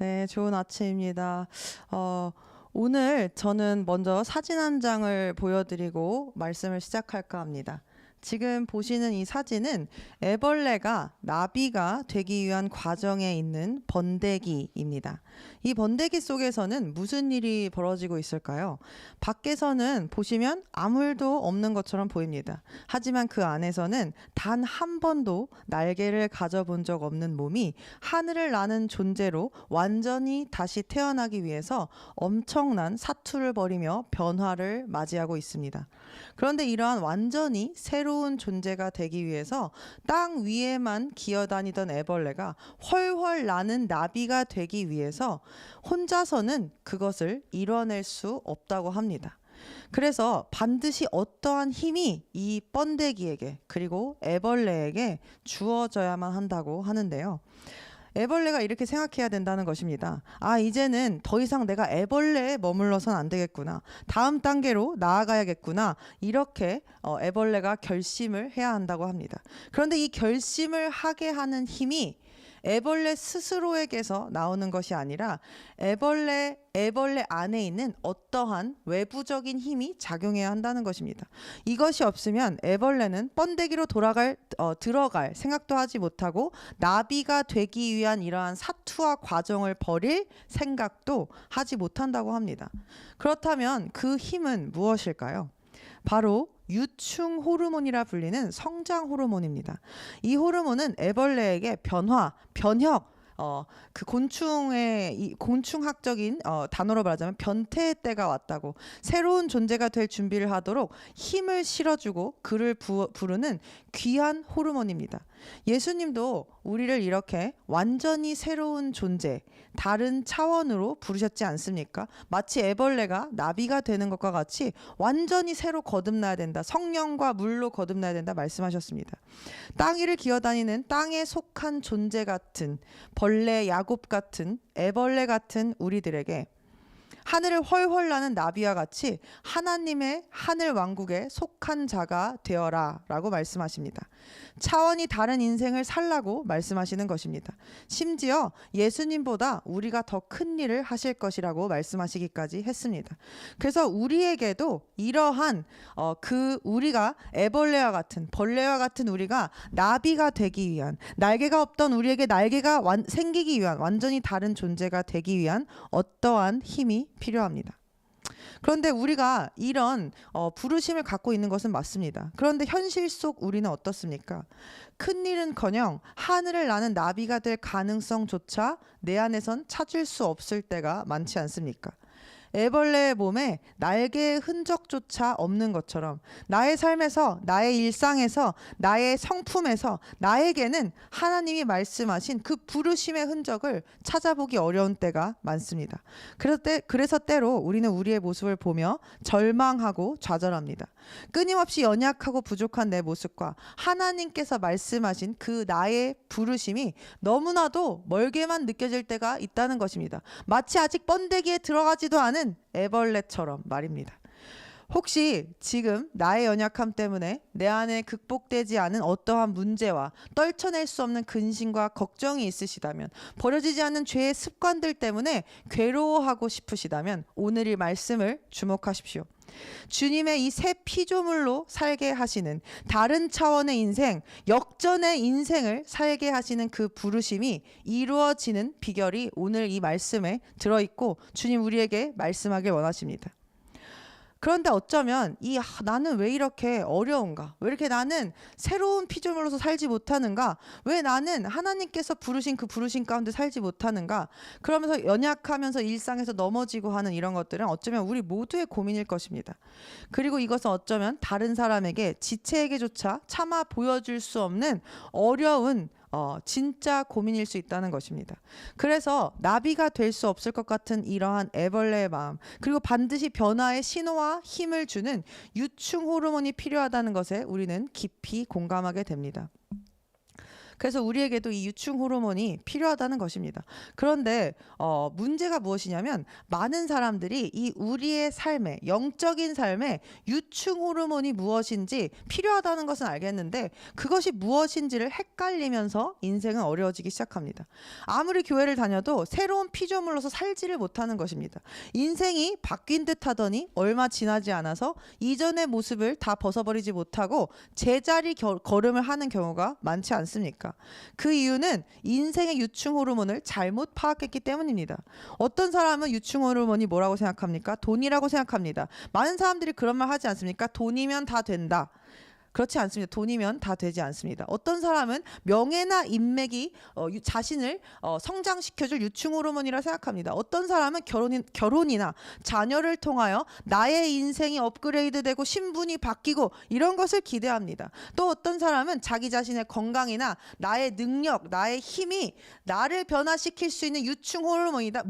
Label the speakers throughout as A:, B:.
A: 네, 좋은 아침입니다. 오늘 저는 먼저 사진 한 장을 보여드리고 말씀을 시작할까 합니다. 지금 보시는 이 사진은 애벌레가 나비가 되기 위한 과정에 있는 번데기입니다. 이 번데기 속에서는 무슨 일이 벌어지고 있을까요? 밖에서는 보시면 아무 일도 없는 것처럼 보입니다. 하지만 그 안에서는 단 한 번도 날개를 가져본 적 없는 몸이 하늘을 나는 존재로 완전히 다시 태어나기 위해서 엄청난 사투를 벌이며 변화를 맞이하고 있습니다. 그런데 이러한 완전히 새로운 존재가 되기 위해서 땅 위에만 기어다니던 애벌레가 훨훨 나는 나비가 되기 위해서 혼자서는 그것을 이뤄낼 수 없다고 합니다. 그래서 반드시 어떠한 힘이 이 번데기에게 그리고 애벌레에게 주어져야만 한다고 하는데요. 애벌레가 이렇게 생각해야 된다는 것입니다. 이제는 더 이상 내가 애벌레에 머물러선 안 되겠구나. 다음 단계로 나아가야겠구나. 이렇게 애벌레가 결심을 해야 한다고 합니다. 그런데 이 결심을 하게 하는 힘이 애벌레 스스로에게서 나오는 것이 아니라 애벌레 안에 있는 어떠한 외부적인 힘이 작용해야 한다는 것입니다. 이것이 없으면 애벌레는 번데기로 들어갈 생각도 하지 못하고 나비가 되기 위한 이러한 사투와 과정을 벌일 생각도 하지 못한다고 합니다. 그렇다면 그 힘은 무엇일까요? 바로 유충 호르몬이라 불리는 성장 호르몬입니다. 이 호르몬은 애벌레에게 변혁, 그 곤충의 곤충학적인 단어로 말하자면 변태의 때가 왔다고, 새로운 존재가 될 준비를 하도록 힘을 실어주고 그를 부르는 귀한 호르몬입니다. 예수님도 우리를 이렇게 완전히 새로운 존재, 다른 차원으로 부르셨지 않습니까? 마치 애벌레가 나비가 되는 것과 같이 완전히 새로 거듭나야 된다. 성령과 물로 거듭나야 된다 말씀하셨습니다. 땅 위를 기어다니는 땅에 속한 존재 같은, 벌레, 야곱 같은, 애벌레 같은 우리들에게 하늘을 훨훨 나는 나비와 같이 하나님의 하늘 왕국에 속한 자가 되어라 라고 말씀하십니다. 차원이 다른 인생을 살라고 말씀하시는 것입니다. 심지어 예수님보다 우리가 더 큰 일을 하실 것이라고 말씀하시기까지 했습니다. 그래서 우리에게도 이러한 우리가 애벌레와 같은, 벌레와 같은 우리가 나비가 되기 위한, 날개가 없던 우리에게 날개가 생기기 위한 완전히 다른 존재가 되기 위한 어떠한 힘이 필요합니다. 그런데 우리가 이런 부르심을 갖고 있는 것은 맞습니다. 그런데 현실 속 우리는 어떻습니까? 큰일은커녕 하늘을 나는 나비가 될 가능성조차 내 안에선 찾을 수 없을 때가 많지 않습니까? 애벌레의 몸에 날개의 흔적조차 없는 것처럼 나의 삶에서, 나의 일상에서, 나의 성품에서 나에게는 하나님이 말씀하신 그 부르심의 흔적을 찾아보기 어려운 때가 많습니다. 그래서 때로 우리는 우리의 모습을 보며 절망하고 좌절합니다. 끊임없이 연약하고 부족한 내 모습과 하나님께서 말씀하신 그 나의 부르심이 너무나도 멀게만 느껴질 때가 있다는 것입니다. 마치 아직 번데기에 들어가지도 않은 애벌레처럼 말입니다. 혹시 지금 나의 연약함 때문에 내 안에 극복되지 않은 어떠한 문제와 떨쳐낼 수 없는 근심과 걱정이 있으시다면, 버려지지 않는 죄의 습관들 때문에 괴로워하고 싶으시다면 오늘 이 말씀을 주목하십시오. 주님의 이 새 피조물로 살게 하시는 다른 차원의 인생, 역전의 인생을 살게 하시는 그 부르심이 이루어지는 비결이 오늘 이 말씀에 들어있고 주님 우리에게 말씀하길 원하십니다. 그런데 어쩌면 나는 왜 이렇게 어려운가? 왜 이렇게 나는 새로운 피조물로서 살지 못하는가? 왜 나는 하나님께서 부르신 그 부르심 가운데 살지 못하는가? 그러면서 연약하면서 일상에서 넘어지고 하는 이런 것들은 어쩌면 우리 모두의 고민일 것입니다. 그리고 이것은 어쩌면 다른 사람에게, 지체에게조차 차마 보여줄 수 없는 어려운 진짜 고민일 수 있다는 것입니다. 그래서 나비가 될 수 없을 것 같은 이러한 애벌레의 마음, 그리고 반드시 변화의 신호와 힘을 주는 유충 호르몬이 필요하다는 것에 우리는 깊이 공감하게 됩니다. 그래서 우리에게도 이 유충 호르몬이 필요하다는 것입니다. 그런데 문제가 무엇이냐면 많은 사람들이 이 우리의 삶에 영적인 삶에 유충 호르몬이 무엇인지 필요하다는 것은 알겠는데 그것이 무엇인지를 헷갈리면서 인생은 어려워지기 시작합니다. 아무리 교회를 다녀도 새로운 피조물로서 살지를 못하는 것입니다. 인생이 바뀐 듯 하더니 얼마 지나지 않아서 이전의 모습을 다 벗어버리지 못하고 제자리 걸음을 하는 경우가 많지 않습니까? 그 이유는 인생의 유충 호르몬을 잘못 파악했기 때문입니다. 어떤 사람은 유충 호르몬이 뭐라고 생각합니까? 돈이라고 생각합니다. 많은 사람들이 그런 말 하지 않습니까? 돈이면 다 된다. 그렇지 않습니다. 돈이면 다 되지 않습니다. 어떤 사람은 명예나 인맥이 자신을 성장시켜줄 유충 호르몬이라 생각합니다. 어떤 사람은 결혼이나 자녀를 통하여 나의 인생이 업그레이드되고 신분이 바뀌고 이런 것을 기대합니다. 또 어떤 사람은 자기 자신의 건강이나 나의 능력, 나의 힘이 나를 변화시킬 수 있는 유충 호르몬이다.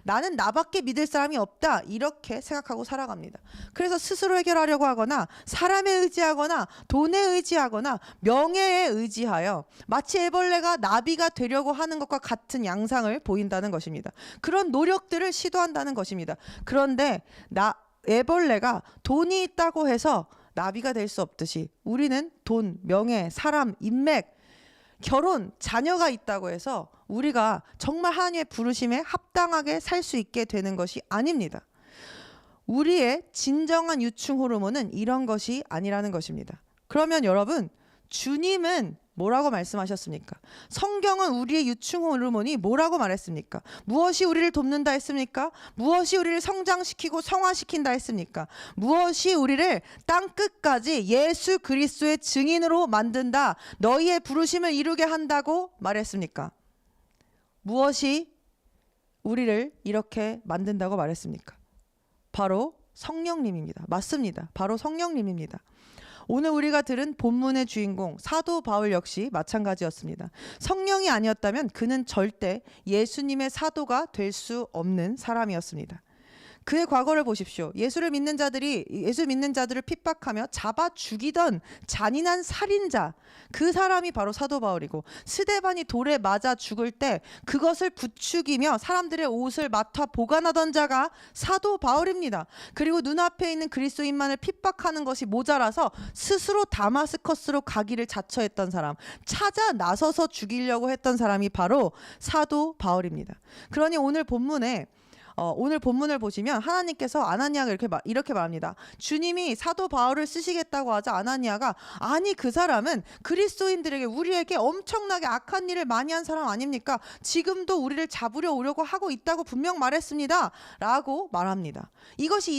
A: 나는 나밖에 믿을 사람이 없다. 이렇게 생각하고 살아갑니다. 그래서 스스로 해결하려고 하거나 사람에 의지하거나 돈에 의지하거나 명예에 의지하여 마치 애벌레가 나비가 되려고 하는 것과 같은 양상을 보인다는 것입니다. 그런 노력들을 시도한다는 것입니다. 그런데 애벌레가 돈이 있다고 해서 나비가 될 수 없듯이 우리는 돈, 명예, 사람, 인맥, 결혼, 자녀가 있다고 해서 우리가 정말 하나님의 부르심에 합당하게 살 수 있게 되는 것이 아닙니다. 우리의 진정한 유충 호르몬은 이런 것이 아니라는 것입니다. 그러면 여러분, 주님은 뭐라고 말씀하셨습니까? 성경은 우리의 유충 호르몬이 뭐라고 말했습니까? 무엇이 우리를 돕는다 했습니까? 무엇이 우리를 성장시키고 성화시킨다 했습니까? 무엇이 우리를 땅끝까지 예수 그리스도의 증인으로 만든다, 너희의 부르심을 이루게 한다고 말했습니까? 무엇이 우리를 이렇게 만든다고 말했습니까? 바로 성령님입니다. 맞습니다. 바로 성령님입니다. 오늘 우리가 들은 본문의 주인공 사도 바울 역시 마찬가지였습니다. 성령이 아니었다면 그는 절대 예수님의 사도가 될 수 없는 사람이었습니다. 그의 과거를 보십시오. 예수 믿는 자들을 핍박하며 잡아 죽이던 잔인한 살인자, 그 사람이 바로 사도 바울이고, 스데반이 돌에 맞아 죽을 때 그것을 부추기며 사람들의 옷을 맡아 보관하던 자가 사도 바울입니다. 그리고 눈앞에 있는 그리스도인만을 핍박하는 것이 모자라서 스스로 다마스커스로 가기를 자처했던 사람, 찾아 나서서 죽이려고 했던 사람이 바로 사도 바울입니다. 그러니 오늘 본문을 보시면 하나님께서 아나니아가 이렇게 말합니다. 주님이 사도 바울을 쓰시겠다고 하자 아나니아가, 아니 그 사람은 그리스도인들에게, 우리에게 엄청나게 악한 일을 많이 한 사람 아닙니까? 지금도 우리를 잡으려 오려고 하고 있다고 분명 말했습니다 라고 말합니다. 이것이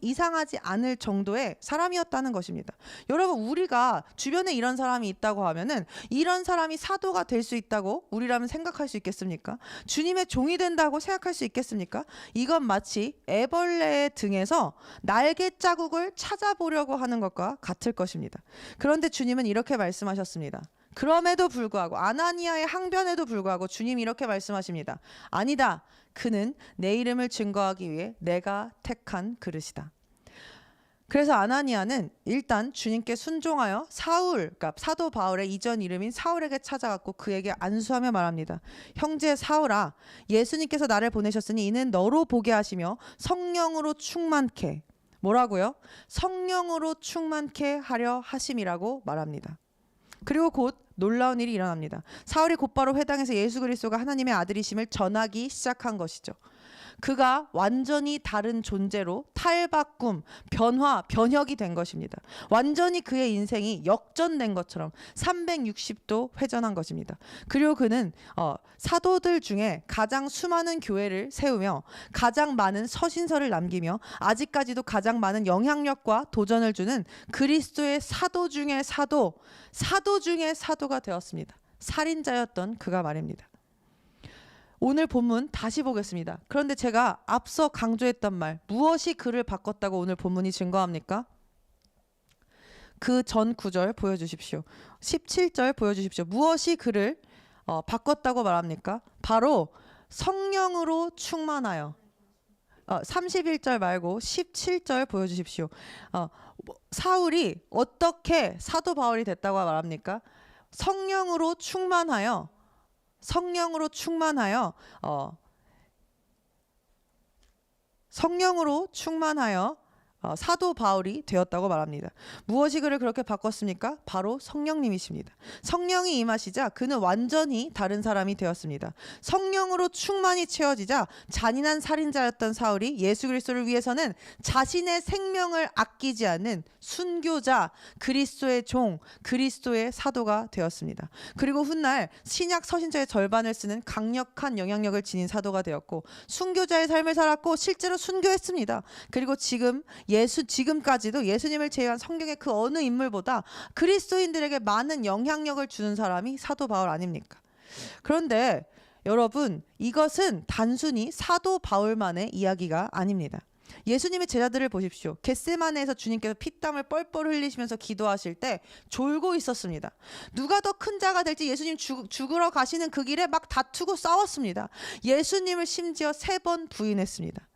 A: 이상하지 않을 정도의 사람이었다는 것입니다. 여러분, 우리가 주변에 이런 사람이 있다고 하면은 이런 사람이 사도가 될 수 있다고 우리라면 생각할 수 있겠습니까? 주님의 종이 된다고 생각할 수 있겠습니까? 이건 마치 애벌레의 등에서 날개 자국을 찾아보려고 하는 것과 같을 것입니다. 그런데 주님은 이렇게 말씀하셨습니다. 그럼에도 불구하고, 아나니아의 항변에도 불구하고 주님이 이렇게 말씀하십니다. 아니다. 그는 내 이름을 증거하기 위해 내가 택한 그릇이다. 그래서 아나니아는 일단 주님께 순종하여 그러니까 사도 바울의 이전 이름인 사울에게 찾아갔고 그에게 안수하며 말합니다. 형제 사울아, 예수님께서 나를 보내셨으니 이는 너로 보게 하시며 성령으로 충만케, 뭐라고요? 성령으로 충만케 하려 하심이라고 말합니다. 그리고 곧 놀라운 일이 일어납니다. 사울이 곧바로 회당에서 예수 그리스도가 하나님의 아들이심을 전하기 시작한 것이죠. 그가 완전히 다른 존재로 탈바꿈, 변혁이 된 것입니다. 완전히 그의 인생이 역전된 것처럼 360도 회전한 것입니다. 그리고 그는 사도들 중에 가장 수많은 교회를 세우며 가장 많은 서신서를 남기며 아직까지도 가장 많은 영향력과 도전을 주는 그리스도의 사도 중에 사도가 되었습니다. 살인자였던 그가 말입니다. 오늘 본문 다시 보겠습니다. 그런데 제가 앞서 강조했던 말, 무엇이 그를 바꿨다고 오늘 본문이 증거합니까? 그 전 구절 보여주십시오. 17절 보여주십시오. 무엇이 그를 바꿨다고 말합니까? 바로 성령으로 충만하여. 31절 말고 17절 보여주십시오. 사울이 어떻게 사도 바울이 됐다고 말합니까? 성령으로 충만하여 성령으로 충만하여 사도 바울이 되었다고 말합니다. 무엇이 그를 그렇게 바꿨습니까? 바로 성령님이십니다. 성령이 임하시자 그는 완전히 다른 사람이 되었습니다. 성령으로 충만히 채워지자 잔인한 살인자였던 사울이 예수 그리스도를 위해서는 자신의 생명을 아끼지 않는 순교자, 그리스도의 종, 그리스도의 사도가 되었습니다. 그리고 훗날 신약 서신서의 절반을 쓰는 강력한 영향력을 지닌 사도가 되었고 순교자의 삶을 살았고 실제로 순교했습니다. 그리고 지금까지도 예수님을 제외한 성경의 그 어느 인물보다 그리스도인들에게 많은 영향력을 주는 사람이 사도 바울 아닙니까? 그런데 여러분, 이것은 단순히 사도 바울만의 이야기가 아닙니다. 예수님의 제자들을 보십시오. 겟세마네에서 주님께서 피땀을 뻘뻘 흘리시면서 기도하실 때 졸고 있었습니다. 누가 더 큰 자가 될지 예수님 죽으러 가시는 그 길에 막 다투고 싸웠습니다. 예수님을 심지어 3번 부인했습니다.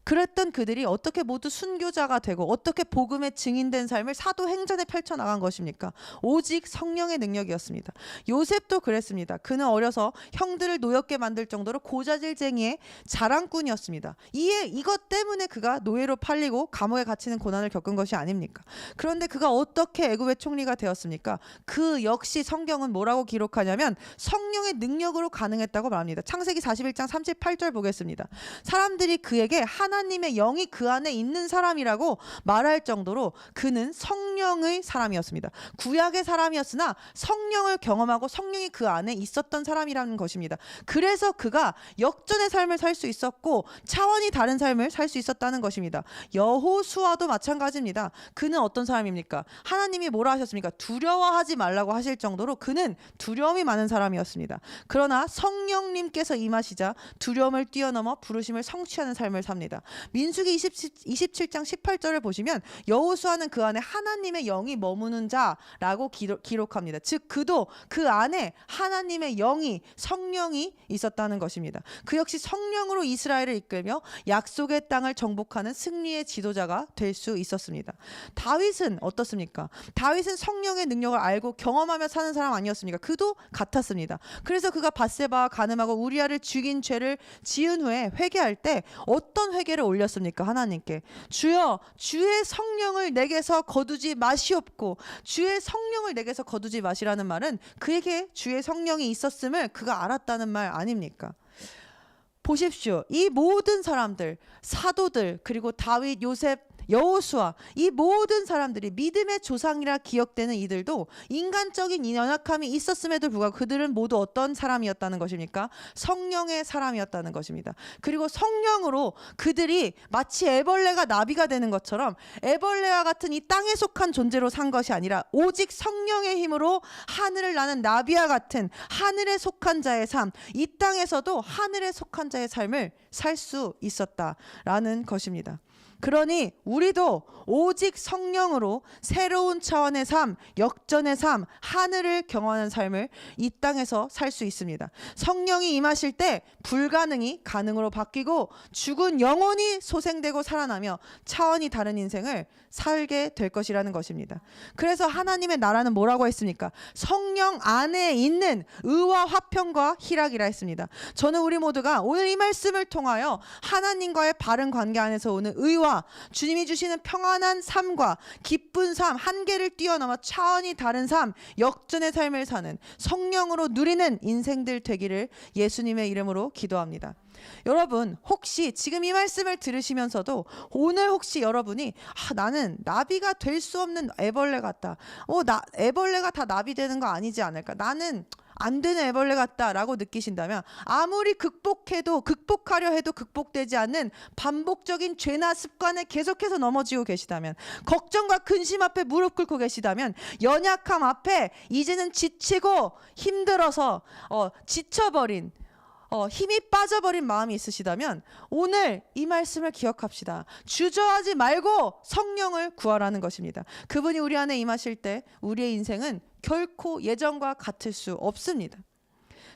A: 그랬던 그들이 어떻게 모두 순교자가 되고 어떻게 복음의 증인된 삶을 사도행전에 펼쳐나간 것입니까? 오직 성령의 능력이었습니다. 요셉도 그랬습니다. 그는 어려서 형들을 노엽게 만들 정도로 고자질쟁이의 자랑꾼이었습니다. 이것 때문에 그가 노예로 팔리고 감옥에 갇히는 고난을 겪은 것이 아닙니까? 그런데 그가 어떻게 애굽의 총리가 되었습니까? 그 역시 성경은 뭐라고 기록하냐면 성령의 능력으로 가능했다고 말합니다. 창세기 41장 38절 보겠습니다. 사람들이 그에게 하나님의 영이 그 안에 있는 사람이라고 말할 정도로 그는 성령의 사람이었습니다. 구약의 사람이었으나 성령을 경험하고 성령이 그 안에 있었던 사람이라는 것입니다. 그래서 그가 역전의 삶을 살 수 있었고 차원이 다른 삶을 살 수 있었다는 것입니다. 여호수아도 마찬가지입니다. 그는 어떤 사람입니까? 하나님이 뭐라 하셨습니까? 두려워하지 말라고 하실 정도로 그는 두려움이 많은 사람이었습니다. 그러나 성령님께서 임하시자 두려움을 뛰어넘어 부르심을 성취하는 삶을 삽니다. 민수기 27장 18절을 보시면 여호수아는 그 안에 하나님의 영이 머무는 자라고 기록합니다. 즉 그도 그 안에 하나님의 영이 성령이 있었다는 것입니다. 그 역시 성령으로 이스라엘을 이끌며 약속의 땅을 정복하는 승리의 지도자가 될 수 있었습니다. 다윗은 어떻습니까? 다윗은 성령의 능력을 알고 경험하며 사는 사람 아니었습니까? 그도 같았습니다. 그래서 그가 밧세바와 간음하고 우리아를 죽인 죄를 지은 후에 회개할 때 어떤 회개를 올렸습니까? 하나님께 주여 주의 성령을 내게서 거두지 마시옵고, 주의 성령을 내게서 거두지 마시라는 말은 그에게 주의 성령이 있었음을 그가 알았다는 말 아닙니까? 보십시오. 이 모든 사람들, 사도들, 그리고 다윗, 요셉, 여호수아, 이 모든 사람들이 믿음의 조상이라 기억되는 이들도 인간적인 연약함이 있었음에도 불구하고 그들은 모두 어떤 사람이었다는 것입니까? 성령의 사람이었다는 것입니다. 그리고 성령으로 그들이 마치 애벌레가 나비가 되는 것처럼 애벌레와 같은 이 땅에 속한 존재로 산 것이 아니라 오직 성령의 힘으로 하늘을 나는 나비와 같은 하늘에 속한 자의 삶, 이 땅에서도 하늘에 속한 자의 삶을 살 수 있었다라는 것입니다. 그러니 우리도 오직 성령으로 새로운 차원의 삶, 역전의 삶, 하늘을 경험하는 삶을 이 땅에서 살 수 있습니다. 성령이 임하실 때 불가능이 가능으로 바뀌고 죽은 영혼이 소생되고 살아나며 차원이 다른 인생을 살게 될 것이라는 것입니다. 그래서 하나님의 나라는 뭐라고 했습니까? 성령 안에 있는 의와 화평과 희락이라 했습니다. 저는 우리 모두가 오늘 이 말씀을 통하여 하나님과의 바른 관계 안에서 오는 의와 주님이 주시는 평안한 삶과 기쁜 삶, 한계를 뛰어넘어 차원이 다른 삶, 역전의 삶을 사는 성령으로 누리는 인생들 되기를 예수님의 이름으로 기도합니다. 여러분, 혹시 지금 이 말씀을 들으시면서도 오늘 혹시 여러분이 나는 나비가 될 수 없는 애벌레 같다. 애벌레가 다 나비 되는 거 아니지 않을까? 나는 안 되는 애벌레 같다라고 느끼신다면 아무리 극복하려 해도 극복되지 않는 반복적인 죄나 습관에 계속해서 넘어지고 계시다면, 걱정과 근심 앞에 무릎 꿇고 계시다면, 연약함 앞에 이제는 지치고 힘들어서 지쳐버린 힘이 빠져버린 마음이 있으시다면 오늘 이 말씀을 기억합시다. 주저하지 말고 성령을 구하라는 것입니다. 그분이 우리 안에 임하실 때 우리의 인생은 결코 예전과 같을 수 없습니다.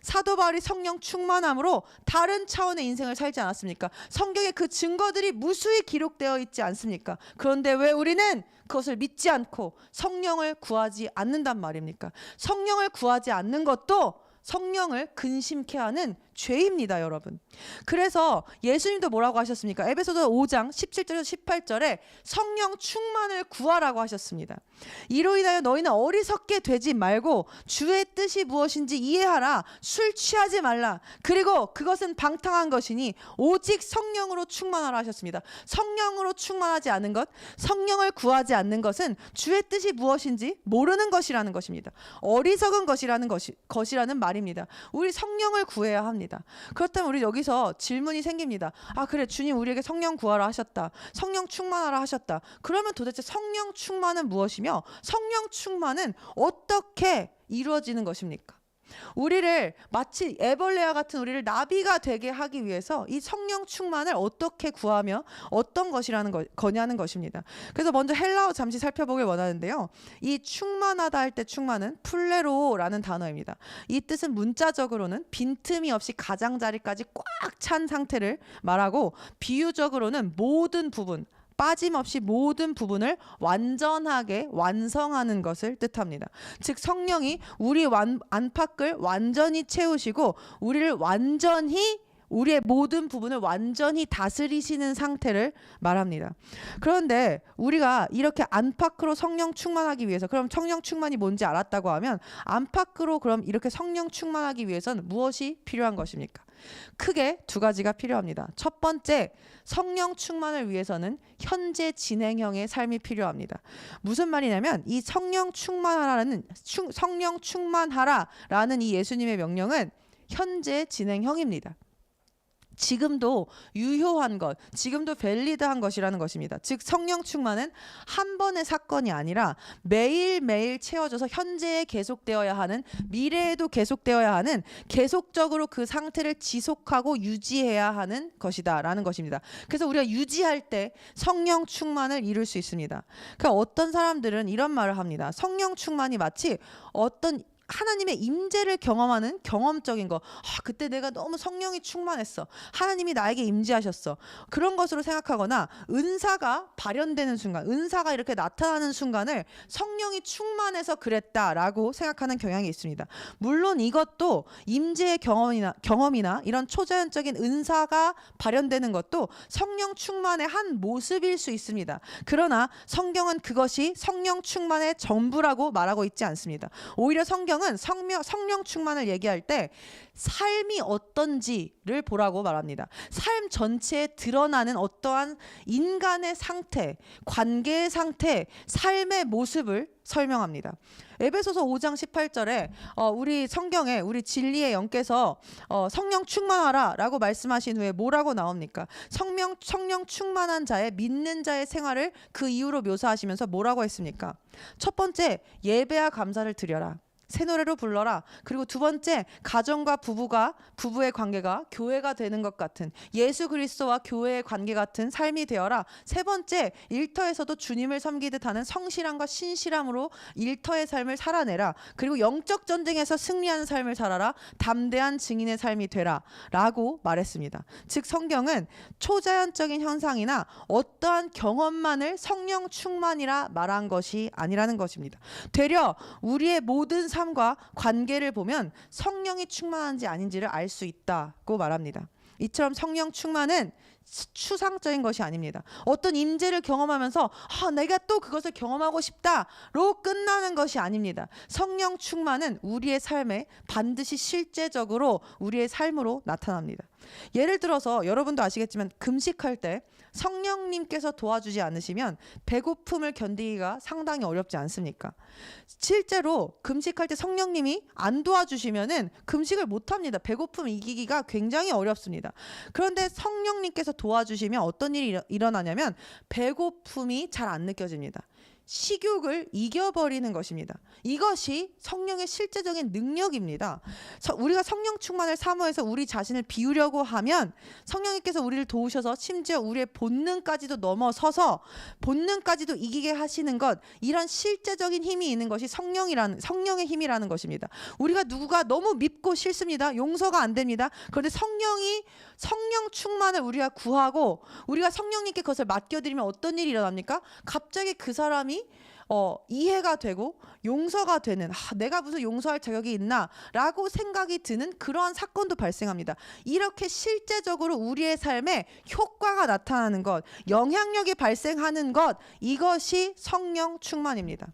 A: 사도 바울이 성령 충만함으로 다른 차원의 인생을 살지 않았습니까? 성경에 그 증거들이 무수히 기록되어 있지 않습니까? 그런데 왜 우리는 그것을 믿지 않고 성령을 구하지 않는단 말입니까? 성령을 구하지 않는 것도 성령을 근심케 하는 죄입니다, 여러분. 그래서 예수님도 뭐라고 하셨습니까? 에베소서 5장 17절에서 18절에 성령 충만을 구하라고 하셨습니다. 이로 인하여 너희는 어리석게 되지 말고 주의 뜻이 무엇인지 이해하라. 술 취하지 말라. 그리고 그것은 방탕한 것이니 오직 성령으로 충만하라 하셨습니다. 성령으로 충만하지 않은 것, 성령을 구하지 않는 것은 주의 뜻이 무엇인지 모르는 것이라는 것입니다. 어리석은 것이라는 말입니다. 우리 성령을 구해야 합니다. 그렇다면 우리 여기서 질문이 생깁니다. 아, 그래, 주님 우리에게 성령 구하라 하셨다. 성령 충만하라 하셨다. 그러면 도대체 성령 충만은 무엇이며 성령 충만은 어떻게 이루어지는 것입니까? 우리를 마치 애벌레와 같은 우리를 나비가 되게 하기 위해서 이 성령 충만을 어떻게 구하며 어떤 거냐는 것입니다. 그래서 먼저 헬라어 잠시 살펴보길 원하는데요. 이 충만하다 할 때 충만은 플레로라는 단어입니다. 이 뜻은 문자적으로는 빈틈이 없이 가장자리까지 꽉 찬 상태를 말하고 비유적으로는 모든 부분, 빠짐없이 모든 부분을 완전하게 완성하는 것을 뜻합니다. 즉 성령이 우리 안팎을 완전히 채우시고 우리의 모든 부분을 완전히 다스리시는 상태를 말합니다. 그런데 우리가 이렇게 안팎으로 성령 충만하기 위해서, 그럼 성령 충만이 뭔지 알았다고 하면 안팎으로 그럼 이렇게 성령 충만하기 위해서는 무엇이 필요한 것입니까? 크게 두 가지가 필요합니다. 첫 번째, 성령 충만을 위해서는 현재 진행형의 삶이 필요합니다. 무슨 말이냐면 이 성령 충만하라는 이 예수님의 명령은 현재 진행형입니다. 지금도 유효한 것, 지금도 밸리드한 것이라는 것입니다. 즉 성령 충만은 한 번의 사건이 아니라 매일매일 채워져서 현재에 계속되어야 하는, 미래에도 계속되어야 하는, 계속적으로 그 상태를 지속하고 유지해야 하는 것이다 라는 것입니다. 그래서 우리가 유지할 때 성령 충만을 이룰 수 있습니다. 그러니까 어떤 사람들은 이런 말을 합니다. 성령 충만이 마치 어떤 하나님의 임재를 경험하는 경험적인 거. 그때 내가 너무 성령이 충만했어. 하나님이 나에게 임재하셨어. 그런 것으로 생각하거나 은사가 발현되는 순간, 은사가 이렇게 나타나는 순간을 성령이 충만해서 그랬다라고 생각하는 경향이 있습니다. 물론 이것도 임재의 경험이나 이런 초자연적인 은사가 발현되는 것도 성령 충만의 한 모습일 수 있습니다. 그러나 성경은 그것이 성령 충만의 전부라고 말하고 있지 않습니다. 오히려 성경은 성령 충만을 얘기할 때 삶이 어떤지를 보라고 말합니다. 삶 전체에 드러나는 어떠한 인간의 상태, 관계의 상태, 삶의 모습을 설명합니다. 에베소서 5장 18절에 우리 성경에 우리 진리의 영께서 성령 충만하라 라고 말씀하신 후에 뭐라고 나옵니까? 성령 충만한 자의, 믿는 자의 생활을 그 이유로 묘사하시면서 뭐라고 했습니까? 첫 번째, 예배와 감사를 드려라. 새 노래로 불러라. 그리고 두 번째, 가정과 부부의 관계가 교회가 되는 것 같은, 예수 그리스도와 교회의 관계 같은 삶이 되어라. 세 번째, 일터에서도 주님을 섬기듯 하는 성실함과 신실함으로 일터의 삶을 살아내라. 그리고 영적 전쟁에서 승리하는 삶을 살아라. 담대한 증인의 삶이 되라 라고 말했습니다. 즉 성경은 초자연적인 현상이나 어떠한 경험만을 성령 충만이라 말한 것이 아니라는 것입니다. 되려 우리의 모든 삶과 관계를 보면 성령이 충만한지 아닌지를 알 수 있다고 말합니다. 이처럼 성령 충만은 추상적인 것이 아닙니다. 어떤 임재를 경험하면서 내가 또 그것을 경험하고 싶다로 끝나는 것이 아닙니다. 성령 충만은 우리의 삶에 반드시 실제적으로 우리의 삶으로 나타납니다. 예를 들어서 여러분도 아시겠지만 금식할 때 성령님께서 도와주지 않으시면 배고픔을 견디기가 상당히 어렵지 않습니까? 실제로 금식할 때 성령님이 안 도와주시면은 금식을 못합니다. 배고픔을 이기기가 굉장히 어렵습니다. 그런데 성령님께서 도와주시면 어떤 일이 일어나냐면 배고픔이 잘 안 느껴집니다. 식욕을 이겨버리는 것입니다. 이것이 성령의 실제적인 능력입니다. 우리가 성령 충만을 사모해서 우리 자신을 비우려고 하면 성령님께서 우리를 도우셔서 심지어 우리의 본능까지도 넘어서서 본능까지도 이기게 하시는 것, 이런 실제적인 힘이 있는 것이 성령의 힘이라는 것입니다. 우리가 누구가 너무 밉고 싫습니다. 용서가 안 됩니다. 그런데 성령 충만을 우리가 구하고 우리가 성령님께 그것을 맡겨드리면 어떤 일이 일어납니까? 갑자기 그 사람이 이해가 되고 용서가 되는, 내가 무슨 용서할 자격이 있나 라고 생각이 드는 그러한 사건도 발생합니다. 이렇게 실제적으로 우리의 삶에 효과가 나타나는 것, 영향력이 발생하는 것, 이것이 성령 충만입니다.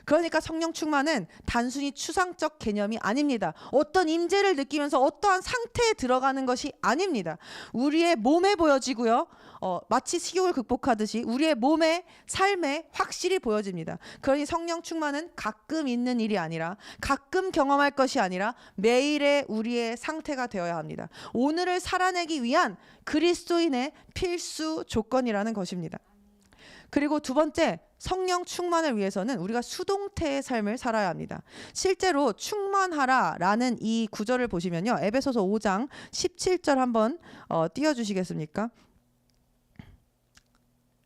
A: 그러니까 성령 충만은 단순히 추상적 개념이 아닙니다. 어떤 임재를 느끼면서 어떠한 상태에 들어가는 것이 아닙니다. 우리의 몸에 보여지고요. 마치 식욕을 극복하듯이 우리의 몸에, 삶에 확실히 보여집니다. 그러니 성령 충만은 가끔 있는 일이 아니라, 가끔 경험할 것이 아니라 매일의 우리의 상태가 되어야 합니다. 오늘을 살아내기 위한 그리스도인의 필수 조건이라는 것입니다. 그리고 두 번째, 성령 충만을 위해서는 우리가 수동태의 삶을 살아야 합니다. 실제로 충만하라라는 이 구절을 보시면요, 에베소서 5장 17절 한번 띄워주시겠습니까?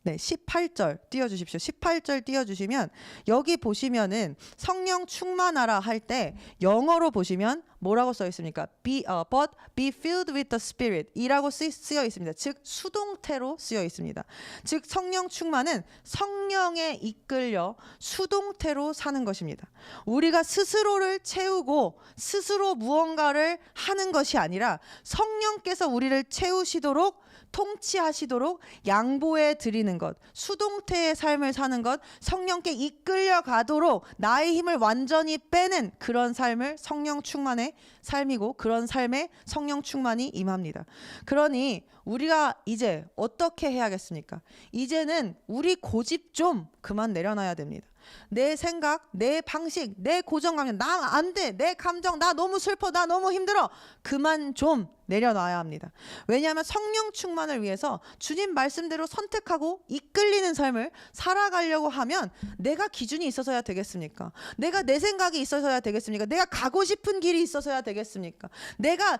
A: 네, 18절 띄워주십시오. 18절 띄워주시면 여기 보시면은 성령 충만하라 할 때 영어로 보시면 뭐라고 써 있습니까? But be filled with the Spirit 이라고 쓰여 있습니다. 즉 수동태로 쓰여 있습니다. 즉 성령 충만은 성령에 이끌려 수동태로 사는 것입니다. 우리가 스스로를 채우고 스스로 무언가를 하는 것이 아니라 성령께서 우리를 채우시도록, 통치하시도록 양보해 드리는 것, 수동태의 삶을 사는 것, 성령께 이끌려 가도록 나의 힘을 완전히 빼는 그런 삶을 성령 충만의 삶이고, 그런 삶에 성령 충만이 임합니다. 그러니 우리가 이제 어떻게 해야겠습니까? 이제는 우리 고집 좀 그만 내려놔야 됩니다. 내 생각, 내 방식, 내 고정관념, 나 안 돼, 내 감정, 나 너무 슬퍼, 나 너무 힘들어, 그만 좀 내려놔야 합니다. 왜냐하면 성령 충만을 위해서 주님 말씀대로 선택하고 이끌리는 삶을 살아가려고 하면 내가 기준이 있어서야 되겠습니까? 내가 내 생각이 있어서야 되겠습니까? 내가 가고 싶은 길이 있어서야 되겠습니까? 내가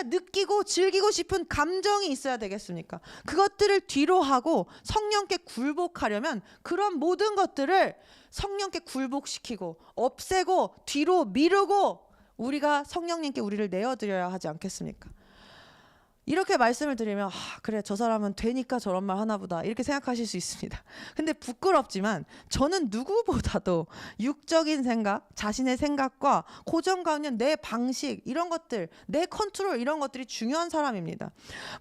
A: 느끼고 즐기고 싶은 감정이 있어야 되겠습니까? 그것들을 뒤로 하고 성령께 굴복하려면 그런 모든 것들을 성령께 굴복시키고 없애고 뒤로 미루고 우리가 성령님께 우리를 내어드려야 하지 않겠습니까? 이렇게 말씀을 드리면 그래, 저 사람은 되니까 저런 말 하나 보다 이렇게 생각하실 수 있습니다. 근데 부끄럽지만 저는 누구보다도 육적인 생각, 자신의 생각과 고정관념, 내 방식, 이런 것들, 내 컨트롤, 이런 것들이 중요한 사람입니다.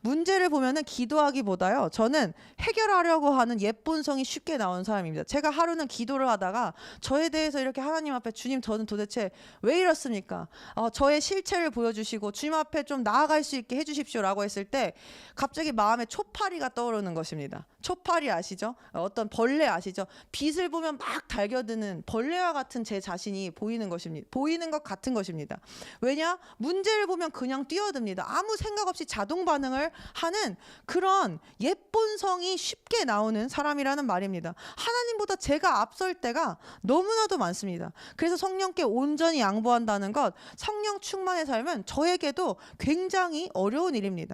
A: 문제를 보면은 기도하기보다요, 저는 해결하려고 하는 옛본성이 쉽게 나오는 사람입니다. 제가 하루는 기도를 하다가 저에 대해서 이렇게 하나님 앞에, 주님 저는 도대체 왜 이렇습니까? 저의 실체를 보여주시고 주님 앞에 좀 나아갈 수 있게 해주십시오 라고 했을 때 갑자기 마음에 초파리가 떠오르는 것입니다. 초파리 아시죠? 어떤 벌레 아시죠? 빛을 보면 막 달겨드는 벌레와 같은 제 자신이 보이는 것입니다. 보이는 것 같은 것입니다. 왜냐? 문제를 보면 그냥 뛰어듭니다. 아무 생각 없이 자동 반응을 하는 그런 옛본성이 쉽게 나오는 사람이라는 말입니다. 하나님보다 제가 앞설 때가 너무나도 많습니다. 그래서 성령께 온전히 양보한다는 것, 성령 충만의 삶은 저에게도 굉장히 어려운 일입니다.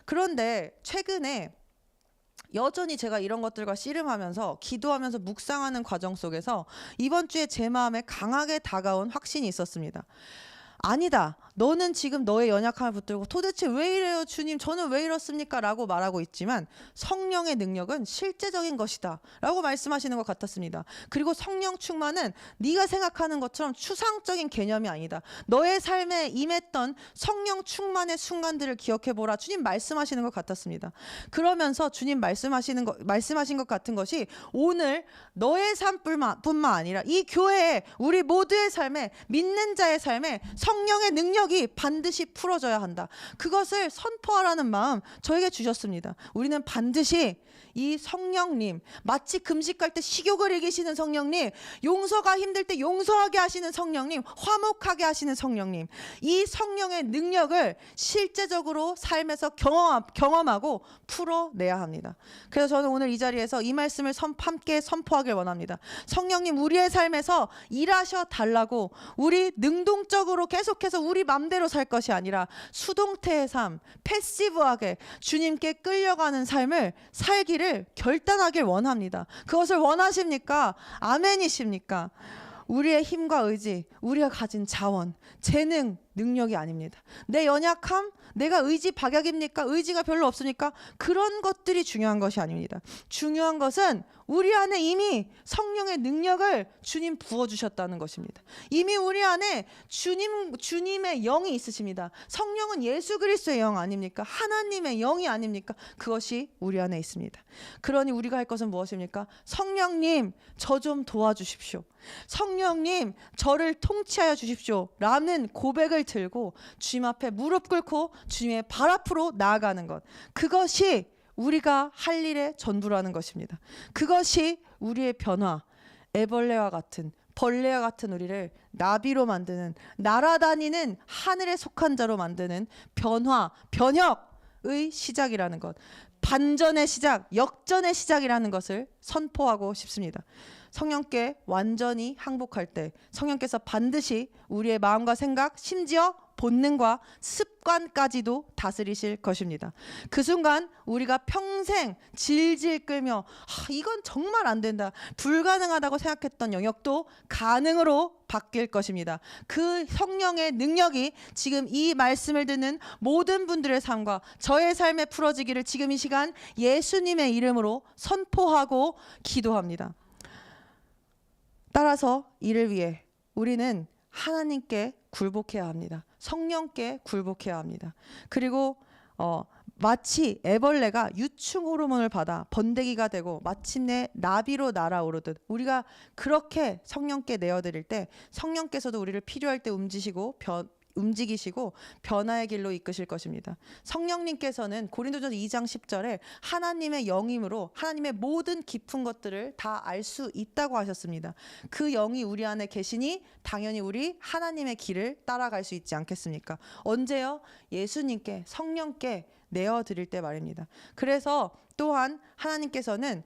A: 그런데 최근에 여전히 제가 이런 것들과 씨름하면서 기도하면서 묵상하는 과정 속에서 이번 주에 제 마음에 강하게 다가온 확신이 있었습니다. 아니다, 너는 지금 너의 연약함을 붙들고 도대체 왜 이래요 주님, 저는 왜 이렇습니까? 라고 말하고 있지만 성령의 능력은 실제적인 것이다 라고 말씀하시는 것 같았습니다. 그리고 성령 충만은 네가 생각하는 것처럼 추상적인 개념이 아니다. 너의 삶에 임했던 성령 충만의 순간들을 기억해보라, 주님 말씀하시는 것 같았습니다. 그러면서 주님 말씀하신 것 같은 것이 오늘 너의 삶뿐만 아니라 이 교회에, 우리 모두의 삶에, 믿는 자의 삶에 성령의 능력이 능력이 반드시 풀어져야 한다. 그것을 선포하라는 마음 저에게 주셨습니다. 우리는 반드시 이 성령님, 마치 금식할 때 식욕을 이기시는 성령님, 용서가 힘들 때 용서하게 하시는 성령님, 화목하게 하시는 성령님, 이 성령의 능력을 실제적으로 삶에서 경험하고 풀어내야 합니다. 그래서 저는 오늘 이 자리에서 이 말씀을 함께 선포하길 원합니다. 성령님, 우리의 삶에서 일하셔 달라고, 우리 능동적으로 계속해서 우리 맘대로 살 것이 아니라 수동태의 삶, 패시브하게 주님께 끌려가는 삶을 살기를 결단하길 원합니다. 그것을 원하십니까? 아멘이십니까? 우리의 힘과 의지, 우리가 가진 자원, 재능, 능력이 아닙니다. 내 연약함, 내가 의지 박약입니까? 의지가 별로 없으니까? 그런 것들이 중요한 것이 아닙니다. 중요한 것은 우리 안에 이미 성령의 능력을 주님 부어주셨다는 것입니다. 이미 우리 안에 주님의 영이 있으십니다. 성령은 예수 그리스도의 영 아닙니까? 하나님의 영이 아닙니까? 그것이 우리 안에 있습니다. 그러니 우리가 할 것은 무엇입니까? 성령님, 저 좀 도와주십시오. 성령님, 저를 통치하여 주십시오. 라는 고백을 들고 주님 앞에 무릎 꿇고 주님의 발 앞으로 나아가는 것. 그것이 우리가 할 일의 전부라는 것입니다. 그것이 우리의 변화, 애벌레와 같은, 벌레와 같은 우리를 나비로 만드는, 날아다니는 하늘에 속한 자로 만드는 변화, 변혁의 시작이라는 것, 반전의 시작, 역전의 시작이라는 것을 선포하고 싶습니다. 성령께 완전히 항복할 때 성령께서 반드시 우리의 마음과 생각, 심지어 본능과 습관까지도 다스리실 것입니다. 그 순간 우리가 평생 질질 끌며 이건 정말 안 된다, 불가능하다고 생각했던 영역도 가능으로 바뀔 것입니다. 그 성령의 능력이 지금 이 말씀을 듣는 모든 분들의 삶과 저의 삶에 풀어지기를 지금 이 시간 예수님의 이름으로 선포하고 기도합니다. 따라서 이를 위해 우리는 하나님께 굴복해야 합니다. 성령께 굴복해야 합니다. 그리고 마치 애벌레가 유충 호르몬을 받아 번데기가 되고 마침내 나비로 날아오르듯 우리가 그렇게 성령께 내어드릴 때 성령께서도 우리를 필요할 때 움직이시고 변화의 길로 이끄실 것입니다. 성령님께서는 고린도전서 2장 10절에 하나님의 영임으로 하나님의 모든 깊은 것들을 다 알 수 있다고 하셨습니다. 그 영이 우리 안에 계시니 당연히 우리 하나님의 길을 따라갈 수 있지 않겠습니까? 언제요? 예수님께, 성령께 내어드릴 때 말입니다. 그래서 또한 하나님께서는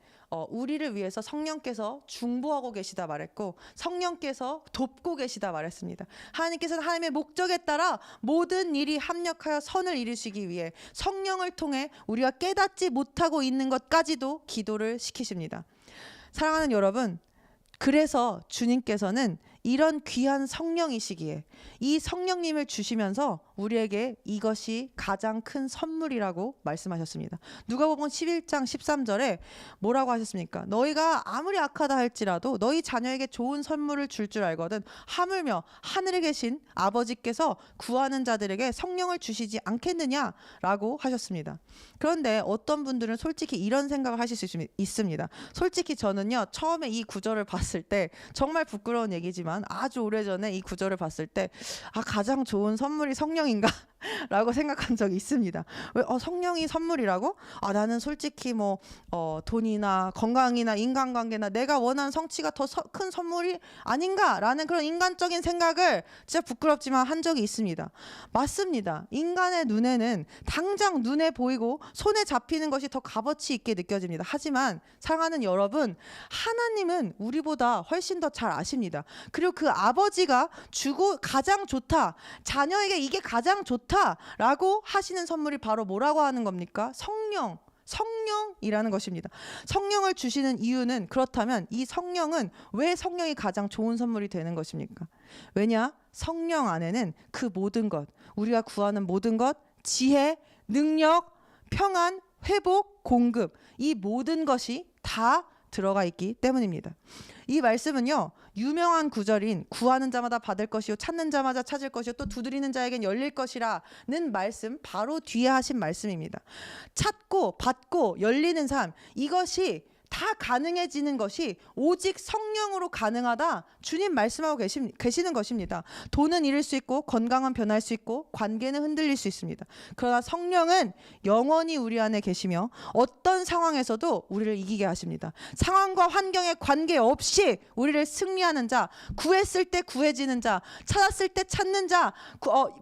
A: 우리를 위해서 성령께서 중보하고 계시다 말했고 성령께서 돕고 계시다 말했습니다. 하나님께서는 하나님의 목적에 따라 모든 일이 합력하여 선을 이루시기 위해 성령을 통해 우리가 깨닫지 못하고 있는 것까지도 기도를 시키십니다. 사랑하는 여러분, 그래서 주님께서는 이런 귀한 성령이시기에 이 성령님을 주시면서 우리에게 이것이 가장 큰 선물이라고 말씀하셨습니다. 누가복음 11장 13절에 뭐라고 하셨습니까? 너희가 아무리 악하다 할지라도 너희 자녀에게 좋은 선물을 줄 줄 알거든 하물며 하늘에 계신 아버지께서 구하는 자들에게 성령을 주시지 않겠느냐라고 하셨습니다. 그런데 어떤 분들은 솔직히 이런 생각을 하실 수 있습니다. 솔직히 저는요, 처음에 이 구절을 봤을 때 정말 부끄러운 얘기지만 아주 오래전에 이 구절을 봤을 때 가장 좋은 선물이 성령인가? 라고 생각한 적이 있습니다. 왜 성령이 선물이라고? 나는 솔직히 돈이나 건강이나 인간관계나 내가 원하는 성취가 더 큰 선물이 아닌가? 라는 그런 인간적인 생각을 진짜 부끄럽지만 한 적이 있습니다. 맞습니다. 인간의 눈에는 당장 눈에 보이고 손에 잡히는 것이 더 값어치 있게 느껴집니다. 하지만 사랑하는 여러분, 하나님은 우리보다 훨씬 더 잘 아십니다. 그리고 그 아버지가 주고 가장 좋다, 자녀에게 이게 가장 좋다라고 하시는 선물이 바로 뭐라고 하는 겁니까? 성령이라는 것입니다. 성령을 주시는 이유는, 그렇다면 이 성령은 왜 성령이 가장 좋은 선물이 되는 것입니까? 왜냐? 성령 안에는 그 모든 것, 우리가 구하는 모든 것, 지혜, 능력, 평안, 회복, 공급, 이 모든 것이 다 들어가 있기 때문입니다. 이 말씀은요, 유명한 구절인 구하는 자마다 받을 것이요 찾는 자마다 찾을 것이요 또 두드리는 자에겐 열릴 것이라는 말씀 바로 뒤에 하신 말씀입니다. 찾고 받고 열리는 삶, 이것이 다 가능해지는 것이 오직 성령으로 가능하다. 주님 말씀하고 계시는 것입니다. 돈은 잃을 수 있고 건강은 변할 수 있고 관계는 흔들릴 수 있습니다. 그러나 성령은 영원히 우리 안에 계시며 어떤 상황에서도 우리를 이기게 하십니다. 상황과 환경에 관계없이 우리를 승리하는 자, 구했을 때 구해지는 자, 찾았을 때 찾는 자,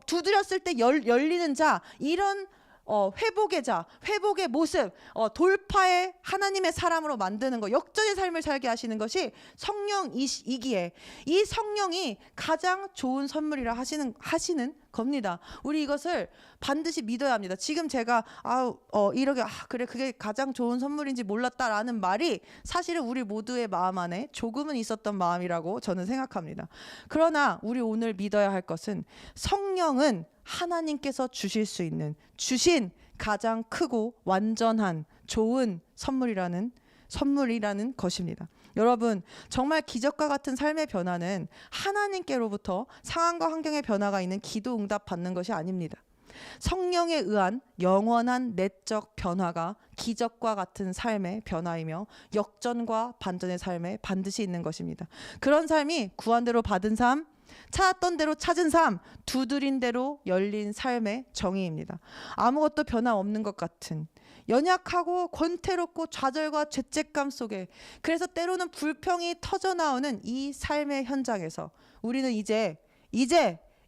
A: 두드렸을 때 열리는 자, 이런 회복의 자, 회복의 모습, 돌파의 하나님의 사람으로 만드는 것, 역전의 삶을 살게 하시는 것이 성령이기에 이 성령이 가장 좋은 선물이라 하시는 겁니다. 우리 이것을 반드시 믿어야 합니다. 지금 제가 이렇게 그래 그게 가장 좋은 선물인지 몰랐다라는 말이 사실은 우리 모두의 마음 안에 조금은 있었던 마음이라고 저는 생각합니다. 그러나 우리 오늘 믿어야 할 것은 성령은 하나님께서 주신 가장 크고 완전한 좋은 선물이라는 것입니다. 여러분, 정말 기적과 같은 삶의 변화는 하나님께로부터 상황과 환경의 변화가 있는 기도 응답 받는 것이 아닙니다. 성령에 의한 영원한 내적 변화가 기적과 같은 삶의 변화이며 역전과 반전의 삶에 반드시 있는 것입니다. 그런 삶이 구한 대로 받은 삶, 찾았던 대로 찾은 삶, 두드린 대로 열린 삶의 정의입니다. 아무것도 변화 없는 것 같은 연약하고 권태롭고 좌절과 죄책감 속에, 그래서 때로는 불평이 터져나오는 이 삶의 현장에서 우리는 이제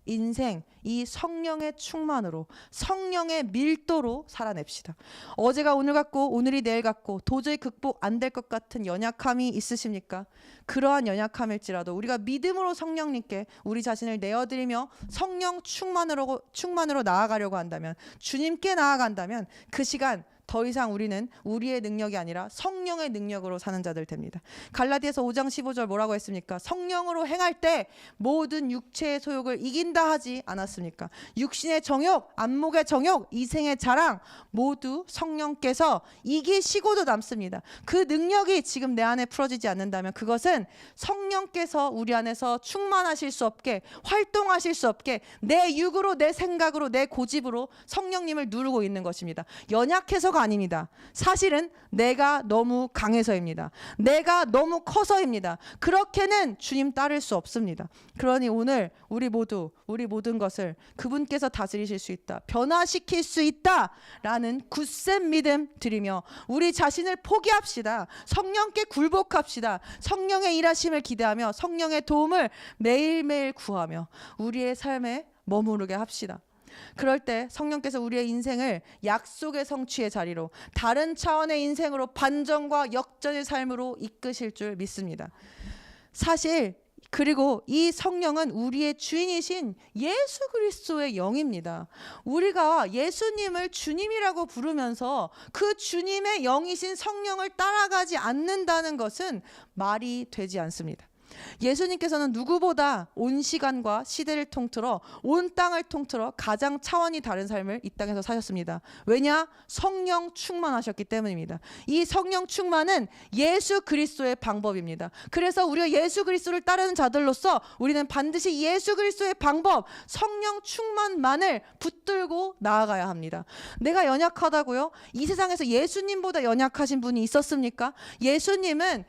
A: 인생 이 성령의 충만으로, 성령의 밀도로 살아냅시다. 어제가 오늘 같고 오늘이 내일 같고 도저히 극복 안 될 것 같은 연약함이 있으십니까? 그러한 연약함일지라도 우리가 믿음으로 성령님께 우리 자신을 내어드리며 성령 충만으로 나아가려고 한다면, 주님께 나아간다면 그 시간 더 이상 우리는 우리의 능력이 아니라 성령의 능력으로 사는 자들 됩니다. 갈라디아서 5장 15절 뭐라고 했습니까? 성령으로 행할 때 모든 육체의 소욕을 이긴다 하지 않았습니까? 육신의 정욕, 안목의 정욕, 이생의 자랑 모두 성령께서 이기시고도 남습니다. 그 능력이 지금 내 안에 풀어지지 않는다면 그것은 성령께서 우리 안에서 충만하실 수 없게, 활동하실 수 없게 내 육으로, 내 생각으로, 내 고집으로 성령님을 누르고 있는 것입니다. 연약해서가 아닙니다. 사실은 내가 너무 강해서입니다. 내가 너무 커서입니다. 그렇게는 주님 따를 수 없습니다. 그러니 오늘 우리 모든 것을 그분께서 다스리실 수 있다, 변화시킬 수 있다라는 굳센 믿음 드리며 우리 자신을 포기합시다. 성령께 굴복합시다. 성령의 일하심을 기대하며 성령의 도움을 매일매일 구하며 우리의 삶에 머무르게 합시다. 그럴 때 성령께서 우리의 인생을 약속의 성취의 자리로, 다른 차원의 인생으로, 반전과 역전의 삶으로 이끄실 줄 믿습니다. 사실 그리고 이 성령은 우리의 주인이신 예수 그리스도의 영입니다. 우리가 예수님을 주님이라고 부르면서 그 주님의 영이신 성령을 따라가지 않는다는 것은 말이 되지 않습니다. 예수님께서는 누구보다 온 시간과 시대를 통틀어, 온 땅을 통틀어 가장 차원이 다른 삶을 이 땅에서 사셨습니다. 왜냐? 성령 충만하셨기 때문입니다. 이 성령 충만은 예수 그리스도의 방법입니다. 그래서 우리가 예수 그리스도를 따르는 자들로서 우리는 반드시 예수 그리스도의 방법, 성령 충만만을 붙들고 나아가야 합니다. 내가 연약하다고요? 이 세상에서 예수님보다 연약하신 분이 있었습니까? 예수님은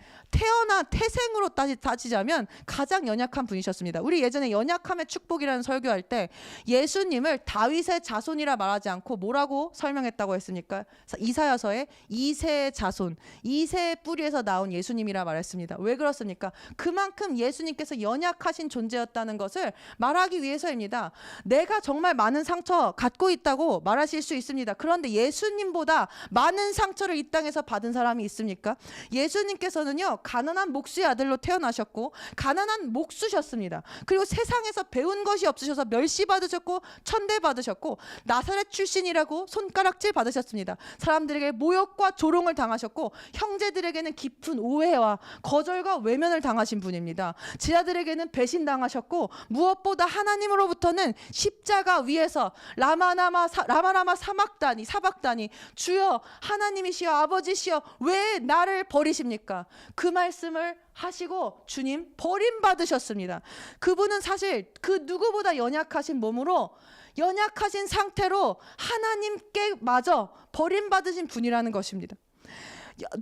A: 태생으로 따지자면 가장 연약한 분이셨습니다. 우리 예전에 연약함의 축복이라는 설교할 때 예수님을 다윗의 자손이라 말하지 않고 뭐라고 설명했다고 했습니까? 이사야서에 이새의 자손, 이새의 뿌리에서 나온 예수님이라 말했습니다. 왜 그렇습니까? 그만큼 예수님께서 연약하신 존재였다는 것을 말하기 위해서입니다. 내가 정말 많은 상처 갖고 있다고 말하실 수 있습니다. 그런데 예수님보다 많은 상처를 이 땅에서 받은 사람이 있습니까? 예수님께서는요, 가난한 목수의 아들로 태어나셨고 가난한 목수셨습니다. 그리고 세상에서 배운 것이 없으셔서 멸시받으셨고 천대받으셨고 나사렛 출신이라고 손가락질 받으셨습니다. 사람들에게 모욕과 조롱을 당하셨고 형제들에게는 깊은 오해와 거절과 외면을 당하신 분입니다. 제자들에게는 배신당하셨고 무엇보다 하나님으로부터는 십자가 위에서 라마라마 사박다니 주여 하나님이시여 아버지시여 왜 나를 버리십니까? 그 말씀을 하시고 주님 버림받으셨습니다. 그분은 사실 그 누구보다 연약하신 몸으로, 연약하신 상태로 하나님께 마저 버림받으신 분이라는 것입니다.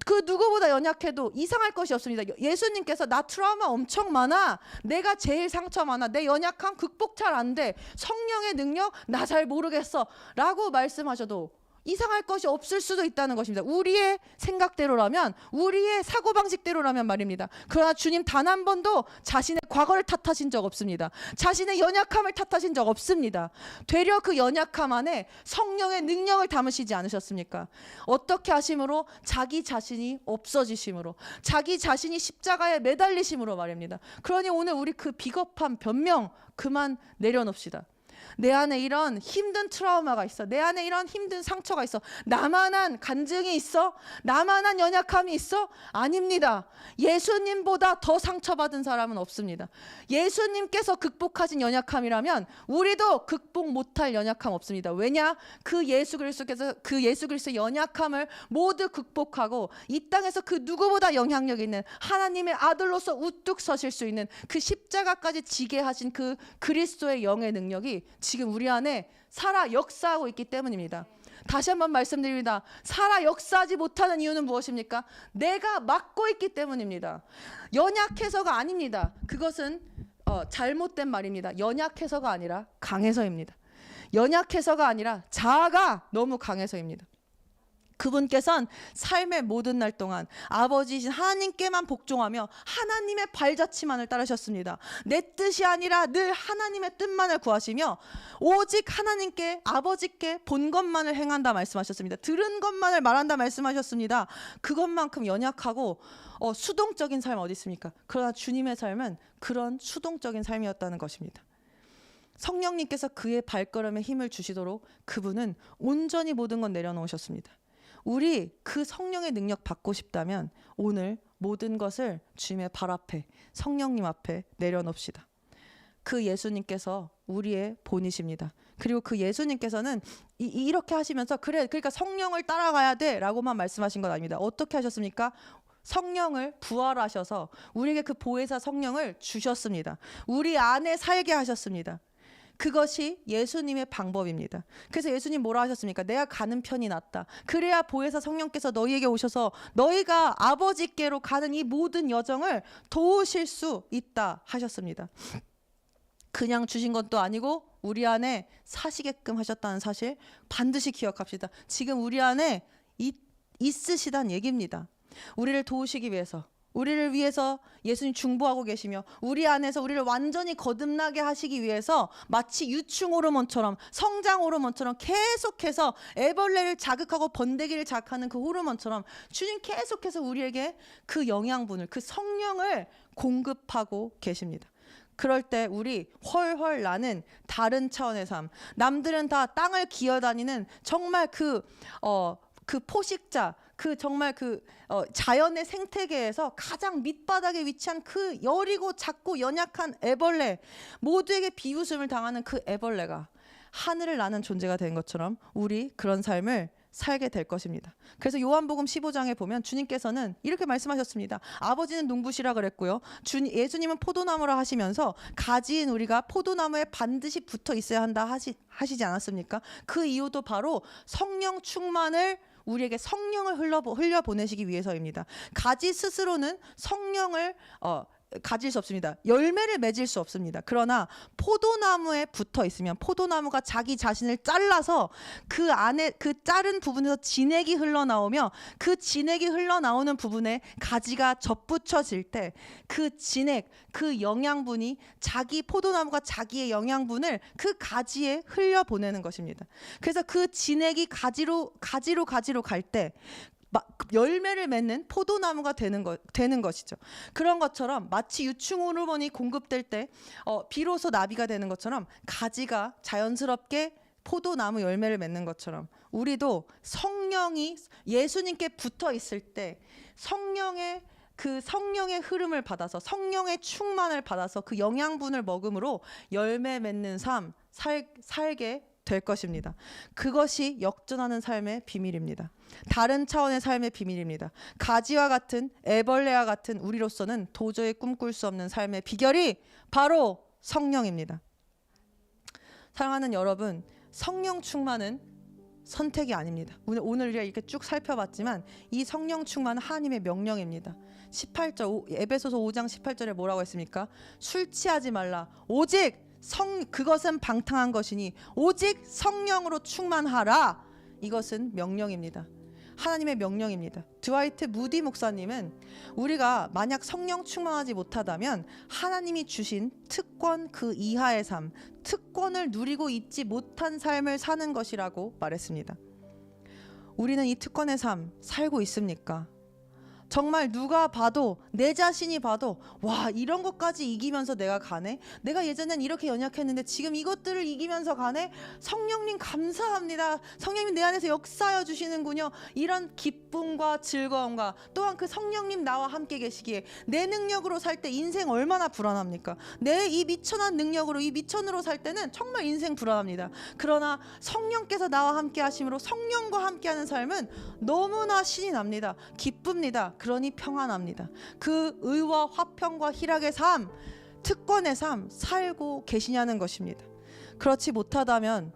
A: 그 누구보다 연약해도 이상할 것이 없습니다. 예수님께서 나 트라우마 엄청 많아. 내가 제일 상처 많아. 내 연약함 극복 잘 안 돼. 성령의 능력 나 잘 모르겠어. 라고 말씀하셔도 이상할 것이 없을 수도 있다는 것입니다. 우리의 생각대로라면, 우리의 사고방식대로라면 말입니다. 그러나 주님 단 한 번도 자신의 과거를 탓하신 적 없습니다. 자신의 연약함을 탓하신 적 없습니다. 되려 그 연약함 안에 성령의 능력을 담으시지 않으셨습니까? 어떻게 하심으로? 자기 자신이 없어지심으로, 자기 자신이 십자가에 매달리심으로 말입니다. 그러니 오늘 우리 그 비겁한 변명 그만 내려놓읍시다. 내 안에 이런 힘든 트라우마가 있어. 내 안에 이런 힘든 상처가 있어. 나만한 간증이 있어? 나만한 연약함이 있어? 아닙니다. 예수님보다 더 상처받은 사람은 없습니다. 예수님께서 극복하신 연약함이라면 우리도 극복 못할 연약함 없습니다. 왜냐? 그 예수 그리스도의 연약함을 모두 극복하고 이 땅에서 그 누구보다 영향력 있는 하나님의 아들로서 우뚝 서실 수 있는 그 십자가까지 지게 하신 그 그리스도의 영의 능력이 지금 우리 안에 살아 역사하고 있기 때문입니다. 다시 한번 말씀드립니다. 살아 역사하지 못하는 이유는 무엇입니까? 내가 막고 있기 때문입니다. 연약해서가 아닙니다. 그것은 잘못된 말입니다. 연약해서가 아니라 강해서입니다. 연약해서가 아니라 자아가 너무 강해서입니다. 그분께서는 삶의 모든 날 동안 아버지이신 하나님께만 복종하며 하나님의 발자취만을 따르셨습니다. 내 뜻이 아니라 늘 하나님의 뜻만을 구하시며 오직 하나님께 아버지께 본 것만을 행한다 말씀하셨습니다. 들은 것만을 말한다 말씀하셨습니다. 그것만큼 연약하고 수동적인 삶 어디 있습니까? 그러나 주님의 삶은 그런 수동적인 삶이었다는 것입니다. 성령님께서 그의 발걸음에 힘을 주시도록 그분은 온전히 모든 것 내려놓으셨습니다. 우리 그 성령의 능력 받고 싶다면 오늘 모든 것을 주님의 발 앞에, 성령님 앞에 내려놓읍시다. 그 예수님께서 우리의 본이십니다. 그리고 그 예수님께서는 이렇게 하시면서 그러니까 성령을 따라가야 돼 라고만 말씀하신 건 아닙니다. 어떻게 하셨습니까? 성령을 부활하셔서 우리에게 그 보혜사 성령을 주셨습니다. 우리 안에 살게 하셨습니다. 그것이 예수님의 방법입니다. 그래서 예수님 뭐라 하셨습니까? 내가 가는 편이 낫다. 그래야 보혜사 성령께서 너희에게 오셔서 너희가 아버지께로 가는 이 모든 여정을 도우실 수 있다 하셨습니다. 그냥 주신 것도 아니고 우리 안에 사시게끔 하셨다는 사실 반드시 기억합시다. 지금 우리 안에 있으시단 얘기입니다. 우리를 도우시기 위해서, 우리를 위해서 예수님 중보하고 계시며 우리 안에서 우리를 완전히 거듭나게 하시기 위해서 마치 유충 호르몬처럼, 성장 호르몬처럼 계속해서 애벌레를 자극하고 번데기를 자극하는 그 호르몬처럼 주님 계속해서 우리에게 그 영양분을, 그 성령을 공급하고 계십니다. 그럴 때 우리 훨훨 나는 다른 차원의 삶, 남들은 다 땅을 기어다니는 정말 그 포식자, 정말 자연의 생태계에서 가장 밑바닥에 위치한 그 여리고 작고 연약한 애벌레, 모두에게 비웃음을 당하는 그 애벌레가 하늘을 나는 존재가 된 것처럼 우리 그런 삶을 살게 될 것입니다. 그래서 요한복음 15장에 보면 주님께서는 이렇게 말씀하셨습니다. 아버지는 농부시라 그랬고요. 예수님은 포도나무라 하시면서 가지인 우리가 포도나무에 반드시 붙어 있어야 한다 하시지 않았습니까? 그 이유도 바로 성령 충만을 우리에게 성령을 흘려보내시기 위해서입니다. 가지 스스로는 성령을 가질 수 없습니다. 열매를 맺을 수 없습니다. 그러나 포도나무에 붙어 있으면 포도나무가 자기 자신을 잘라서 그 안에 그 자른 부분에서 진액이 흘러나오며 그 진액이 흘러나오는 부분에 가지가 접붙여질 때 그 진액, 그 영양분이 포도나무가 자기의 영양분을 그 가지에 흘려보내는 것입니다. 그래서 그 진액이 가지로 갈 때 열매를 맺는 포도나무가 되는 것이죠. 그런 것처럼 마치 유충 호르몬이 공급될 때 비로소 나비가 되는 것처럼 가지가 자연스럽게 포도나무 열매를 맺는 것처럼 우리도 성령이 예수님께 붙어 있을 때 성령의 흐름을 받아서 성령의 충만을 받아서 그 영양분을 먹음으로 열매 맺는 삶 살게 될 것입니다. 그것이 역전하는 삶의 비밀입니다. 다른 차원의 삶의 비밀입니다. 가지와 같은 애벌레와 같은 우리로서는 도저히 꿈꿀 수 없는 삶의 비결이 바로 성령입니다. 사랑하는 여러분, 성령 충만은 선택이 아닙니다. 오늘 우리가 이렇게 쭉 살펴봤지만 이 성령 충만은 하나님의 명령입니다. 18절 에베소서 5장 18절에 뭐라고 했습니까? 술 취하지 말라. 오직 그것은 방탕한 것이니 오직 성령으로 충만하라. 이것은 명령입니다. 하나님의 명령입니다. 드와이트 무디 목사님은 우리가 만약 성령 충만하지 못하다면 하나님이 주신 특권 그 이하의 삶, 특권을 누리고 있지 못한 삶을 사는 것이라고 말했습니다. 우리는 이 특권의 삶 살고 있습니까? 정말 누가 봐도, 내 자신이 봐도 와, 이런 것까지 이기면서 내가 가네? 내가 예전엔 이렇게 연약했는데 지금 이것들을 이기면서 가네? 성령님 감사합니다. 성령님 내 안에서 역사하여 주시는군요. 이런 기쁨과 즐거움과 또한 그 성령님 나와 함께 계시기에 내 능력으로 살 때 인생 얼마나 불안합니까? 내 이 미천한 능력으로, 이 미천으로 살 때는 정말 인생 불안합니다. 그러나 성령께서 나와 함께 하심으로 성령과 함께하는 삶은 너무나 신이 납니다. 기쁩니다. 그러니 평안합니다. 그 의와 화평과 희락의 삶, 특권의 삶 살고 계시냐는 것입니다. 그렇지 못하다면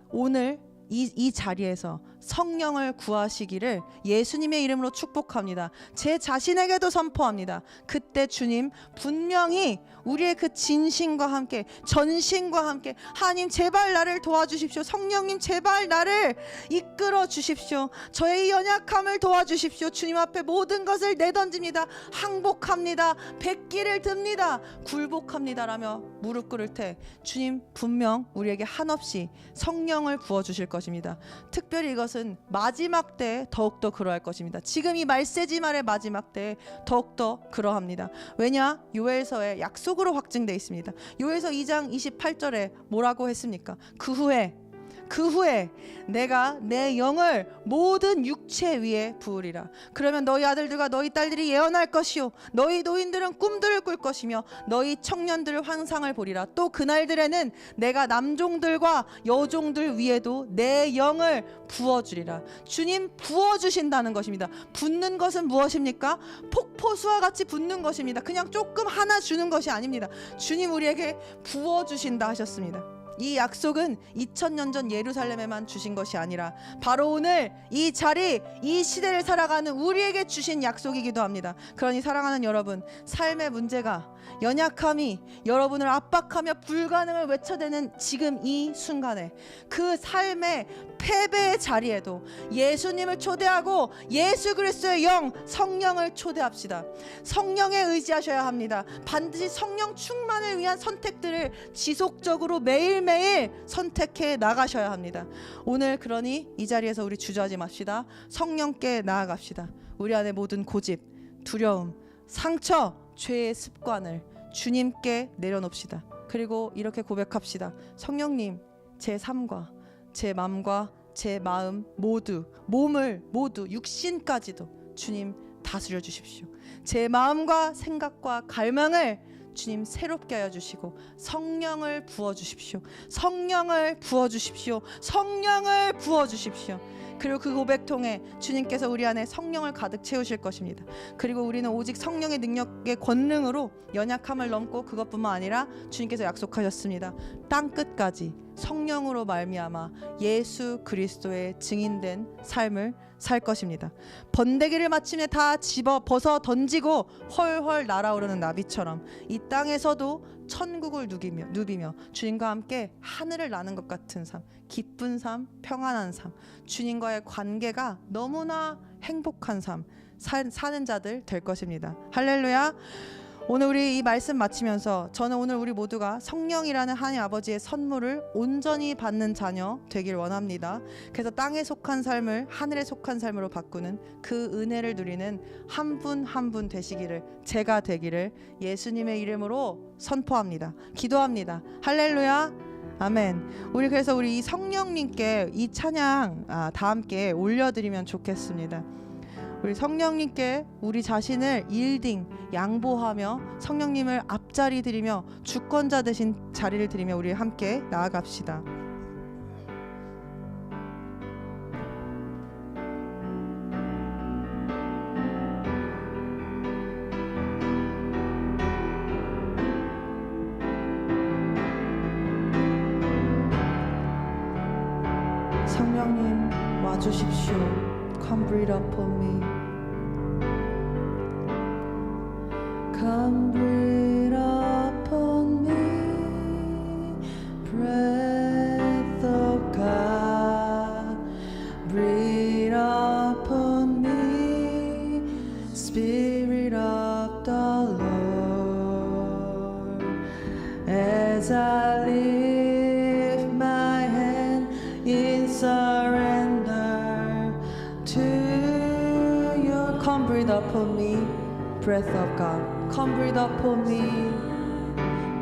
A: 오늘 이 자리에서 성령을 구하시기를 예수님의 이름으로 축복합니다. 제 자신에게도 선포합니다. 그때 주님 분명히 우리의 그 진심과 함께, 전심과 함께 하나님 제발 나를 도와주십시오. 성령님 제발 나를 이끌어 주십시오. 저의 이 연약함을 도와주십시오. 주님 앞에 모든 것을 내던집니다. 항복합니다. 백기를 듭니다. 굴복합니다라며 무릎 꿇을 때 주님 분명 우리에게 한없이 성령을 부어주실 것입니다. 특별히 이것은 마지막 때 더욱더 그러할 것입니다. 지금 이 말세지 말의 마지막 때 더욱더 그러합니다. 왜냐? 요엘서에 약속으로 확증되어 있습니다. 요엘서 2장 28절에 뭐라고 했습니까? 그 후에 내가 내 영을 모든 육체 위에 부으리라. 그러면 너희 아들들과 너희 딸들이 예언할 것이요 너희 노인들은 꿈들을 꿀 것이며 너희 청년들을 환상을 보리라. 또 그날들에는 내가 남종들과 여종들 위에도 내 영을 부어주리라. 주님 부어주신다는 것입니다. 붓는 것은 무엇입니까? 폭포수와 같이 붓는 것입니다. 그냥 조금 하나 주는 것이 아닙니다. 주님 우리에게 부어주신다 하셨습니다. 이 약속은 2000년 전 예루살렘에만 주신 것이 아니라 바로 오늘 이 자리, 이 시대를 살아가는 우리에게 주신 약속이기도 합니다. 그러니 사랑하는 여러분, 삶의 문제가, 연약함이 여러분을 압박하며 불가능을 외쳐대는 지금 이 순간에 그 삶의 패배의 자리에도 예수님을 초대하고 예수 그리스도의 영, 성령을 초대합시다. 성령에 의지하셔야 합니다. 반드시 성령 충만을 위한 선택들을 지속적으로 매일매일 선택해 나가셔야 합니다. 오늘 그러니 이 자리에서 우리 주저하지 맙시다. 성령께 나아갑시다. 우리 안에 모든 고집, 두려움, 상처, 죄의 습관을 주님께 내려놓읍시다. 그리고 이렇게 고백합시다. 성령님, 제 삶과 제 마음과 제 마음 모두, 몸을 모두, 육신까지도 주님 다스려 주십시오. 제 마음과 생각과 갈망을 주님 새롭게 하여 주시고 성령을 부어 주십시오. 성령을 부어 주십시오. 성령을 부어 주십시오. 그리고 그 고백 통해 주님께서 우리 안에 성령을 가득 채우실 것입니다. 그리고 우리는 오직 성령의 능력의 권능으로 연약함을 넘고 그것뿐만 아니라 주님께서 약속하셨습니다. 땅끝까지 성령으로 말미암아 예수 그리스도의 증인된 삶을 살 것입니다. 번데기를 마침내 다 집어 벗어 던지고 헐헐 날아오르는 나비처럼 이 땅에서도 천국을 누비며 주님과 함께 하늘을 나는 것 같은 삶, 기쁜 삶, 평안한 삶, 주님과의 관계가 너무나 행복한 삶 사는 자들 될 것입니다. 할렐루야. 오늘 우리 이 말씀 마치면서 저는 오늘 우리 모두가 성령이라는 하나님 아버지의 선물을 온전히 받는 자녀 되길 원합니다. 그래서 땅에 속한 삶을 하늘에 속한 삶으로 바꾸는 그 은혜를 누리는 한 분 한 분 되시기를, 제가 되기를 예수님의 이름으로 선포합니다. 기도합니다. 할렐루야. 아멘. 우리 그래서 우리 이 성령님께 이 찬양 다 함께 올려드리면 좋겠습니다. 우리 성령님께 우리 자신을 일딩 양보하며 성령님을 앞자리 드리며 주권자 되신 자리를 드리며 우리 함께 나아갑시다. 성령님 주십시오. Come breathe upon me. Come breathe upon me. Breath of God, breathe upon me. Spirit of the Lord, as I lift my hand in surrender to your. Come breathe upon me, breath of God. Come breathe upon me.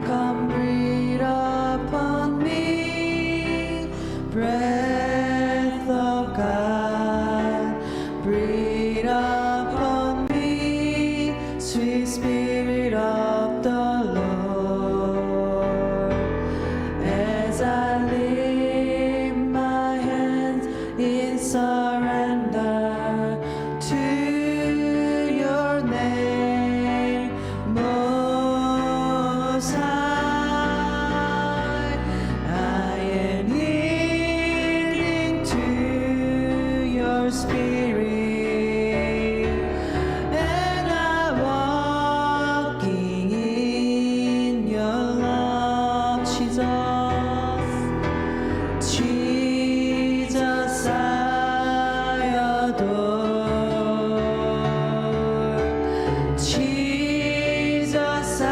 A: Come breathe upon me, breath of God. Breathe upon me, sweet Spirit of the Lord, as I lift my hands in surrender to your name, Most High. I am yielding to your Spirit, and I'm walking in your love, Jesus. Jesus, I adore. Jesus, I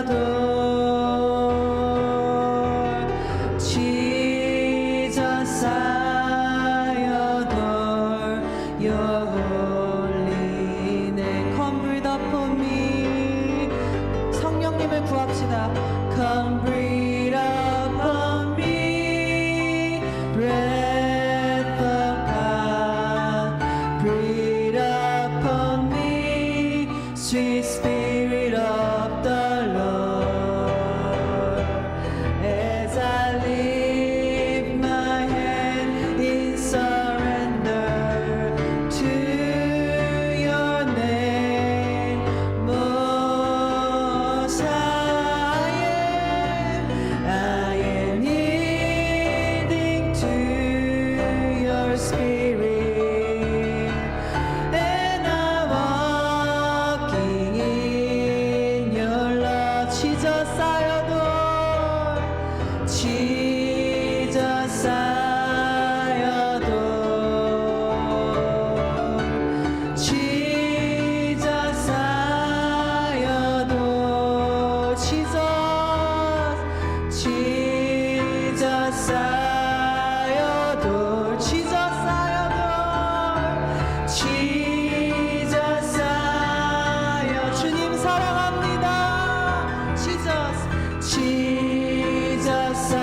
A: adore. Jesus, I adore your holy name. Come breathe upon me. 성령님을 구합시다. Come breathe upon me, breath of God. Breathe upon me, sweet Spirit of the Lord, as I lift my hand in surrender to your name, Most High. I am yielding to your Spirit, and I'm walking in your love. Jesus, I adore. Jesus, I adore. Jesus, I adore. Jesus, Jesus, I adore. Jesus, I adore. Jesus, I adore. 주님 사랑합니다. Jesus, Jesus, I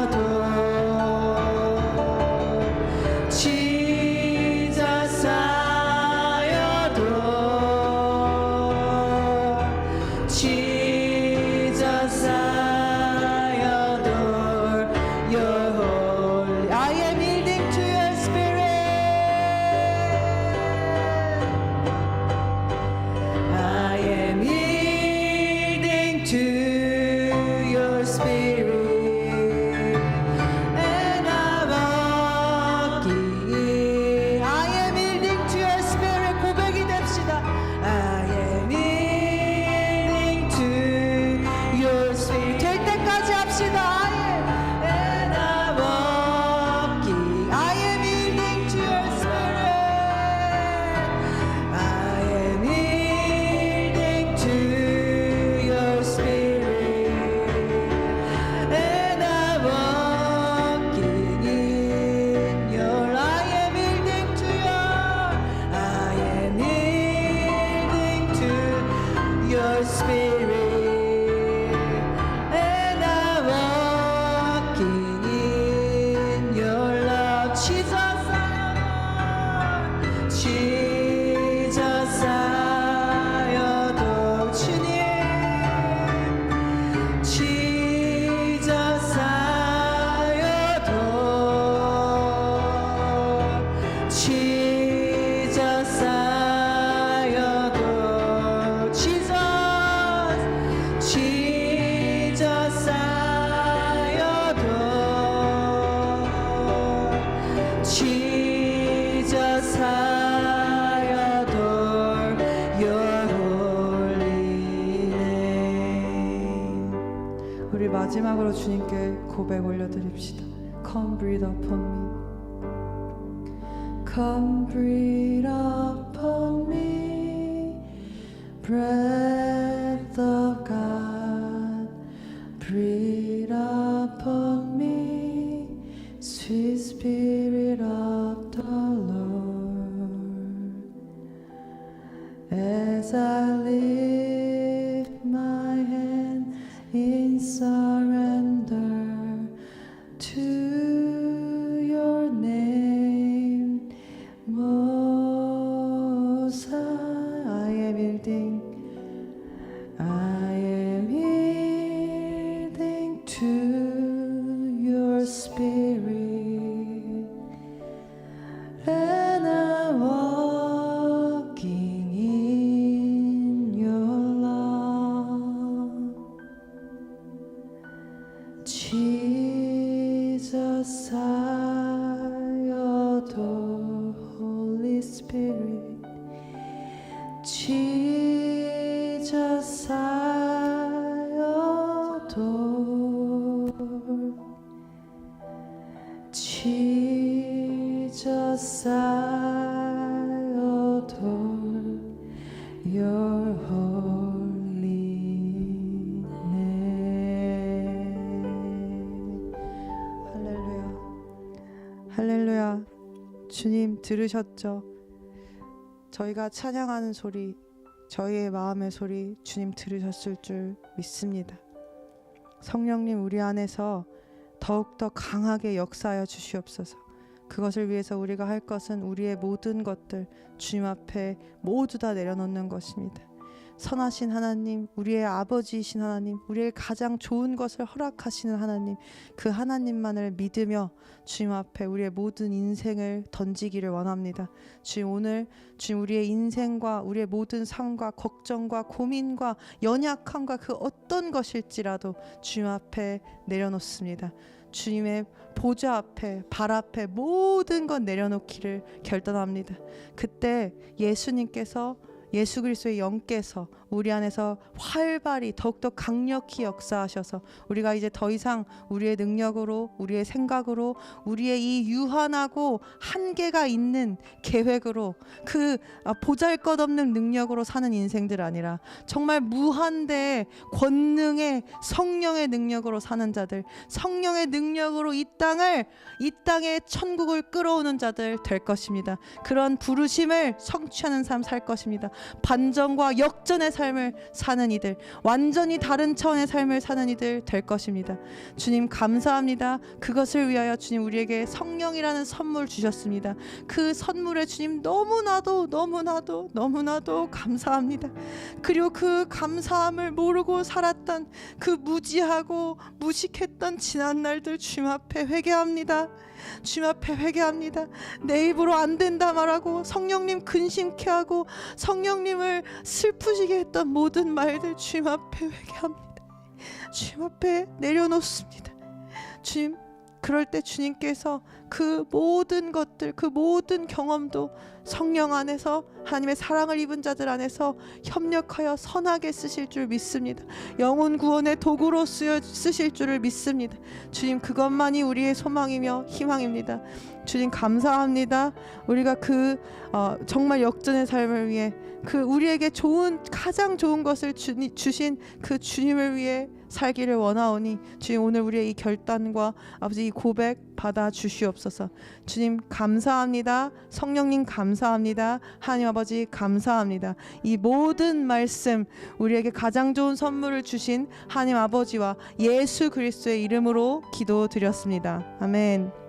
A: adore. Jesus, I adore. Jesus, I adore your holy. I am yielding to your Spirit. I am yielding to your Spirit, and I'm walking. I am yielding to your Spirit. 고백이 됩시다. I am yielding to your Spirit. 될 때까지 합시다. I am, and I'm walking. I am yielding to your Spirit. I am yielding to your Spirit, and I'm walking in your. I am yielding to your. I am yielding to your Spirit, and I'm walking in your love. Jesus, I adore. Jesus, I adore. 주님. Jesus, I adore. Jesus, I adore. Jesus, Jesus, I adore. Jesus, I adore your holy name. 우리 마지막으로 주님께 고백 올려드립시다. Come breathe upon me. Come breathe upon me. Breath of God, breathe upon me. Sweet Spirit of the Lord, as I lift my hand in surrender to your name, Most High. I am yielding to your Spirit, and I'm walking in your love. Jesus, I adore Holy Spirit. Jesus, I adore. Jesus, I adore your holy name. 할렐루야. 할렐루야. 주님 들으셨죠? 저희가 찬양하는 소리, 저희의 마음의 소리 주님 들으셨을 줄 믿습니다. 성령님 우리 안에서 더욱더 강하게 역사하여 주시옵소서. 그것을 위해서 우리가 할 것은 우리의 모든 것들 주님 앞에 모두 다 내려놓는 것입니다. 선하신 하나님, 우리의 아버지이신 하나님, 우리의 가장 좋은 것을 허락하시는 하나님, 그 하나님만을 믿으며 주님 앞에 우리의 모든 인생을 던지기를 원합니다. 주님, 오늘 주님 우리의 인생과 우리의 모든 삶과 걱정과 고민과 연약함과 그 어떤 것일지라도 주님 앞에 내려놓습니다. 주님의 보좌 앞에, 발 앞에 모든 것 내려놓기를 결단합니다. 그때 예수님께서, 예수 그리스도의 영께서 우리 안에서 활발히 더욱더 강력히 역사하셔서 우리가 이제 더 이상 우리의 능력으로, 우리의 생각으로, 우리의 이 유한하고 한계가 있는 계획으로, 그 보잘것없는 능력으로 사는 인생들 아니라 정말 무한대 권능의 성령의 능력으로 사는 자들, 성령의 능력으로 이 땅의 천국을 끌어오는 자들 될 것입니다. 그런 부르심을 성취하는 삶 살 것입니다. 반전과 역전의 삶을 사는 이들, 완전히 다른 차원의 삶을 사는 이들 될 것입니다. 주님 감사합니다. 그것을 위하여 주님 우리에게 성령이라는 선물 주셨습니다. 그 선물에 주님 너무나도 감사합니다. 그리고 그 감사함을 모르고 살았던 그 무지하고 무식했던 지난 날들 주님 앞에 회개합니다. 주님 앞에 회개합니다. 내 입으로 안 된다 말하고 성령님 근심케 하고 성령님을 슬프시게 했던 모든 말들 주님 앞에 회개합니다. 주님 앞에 내려놓습니다. 주님, 그럴 때 주님께서 그 모든 것들, 그 모든 경험도 성령 안에서 하나님의 사랑을 입은 자들 안에서 협력하여 선하게 쓰실 줄 믿습니다. 영혼 구원의 도구로 쓰실 줄을 믿습니다. 주님, 그것만이 우리의 소망이며 희망입니다. 주님 감사합니다. 우리가 정말 역전의 삶을 위해 우리에게 가장 좋은 것을 주신 그 주님을 위해 살기를 원하오니 주님, 오늘 우리의 이 결단과 아버지 이 고백 받아 주시옵소서. 주님 감사합니다. 성령님 감사합니다. 하나님 아버지 감사합니다. 이 모든 말씀 우리에게 가장 좋은 선물을 주신 하나님 아버지와 예수 그리스도의 이름으로 기도드렸습니다. 아멘.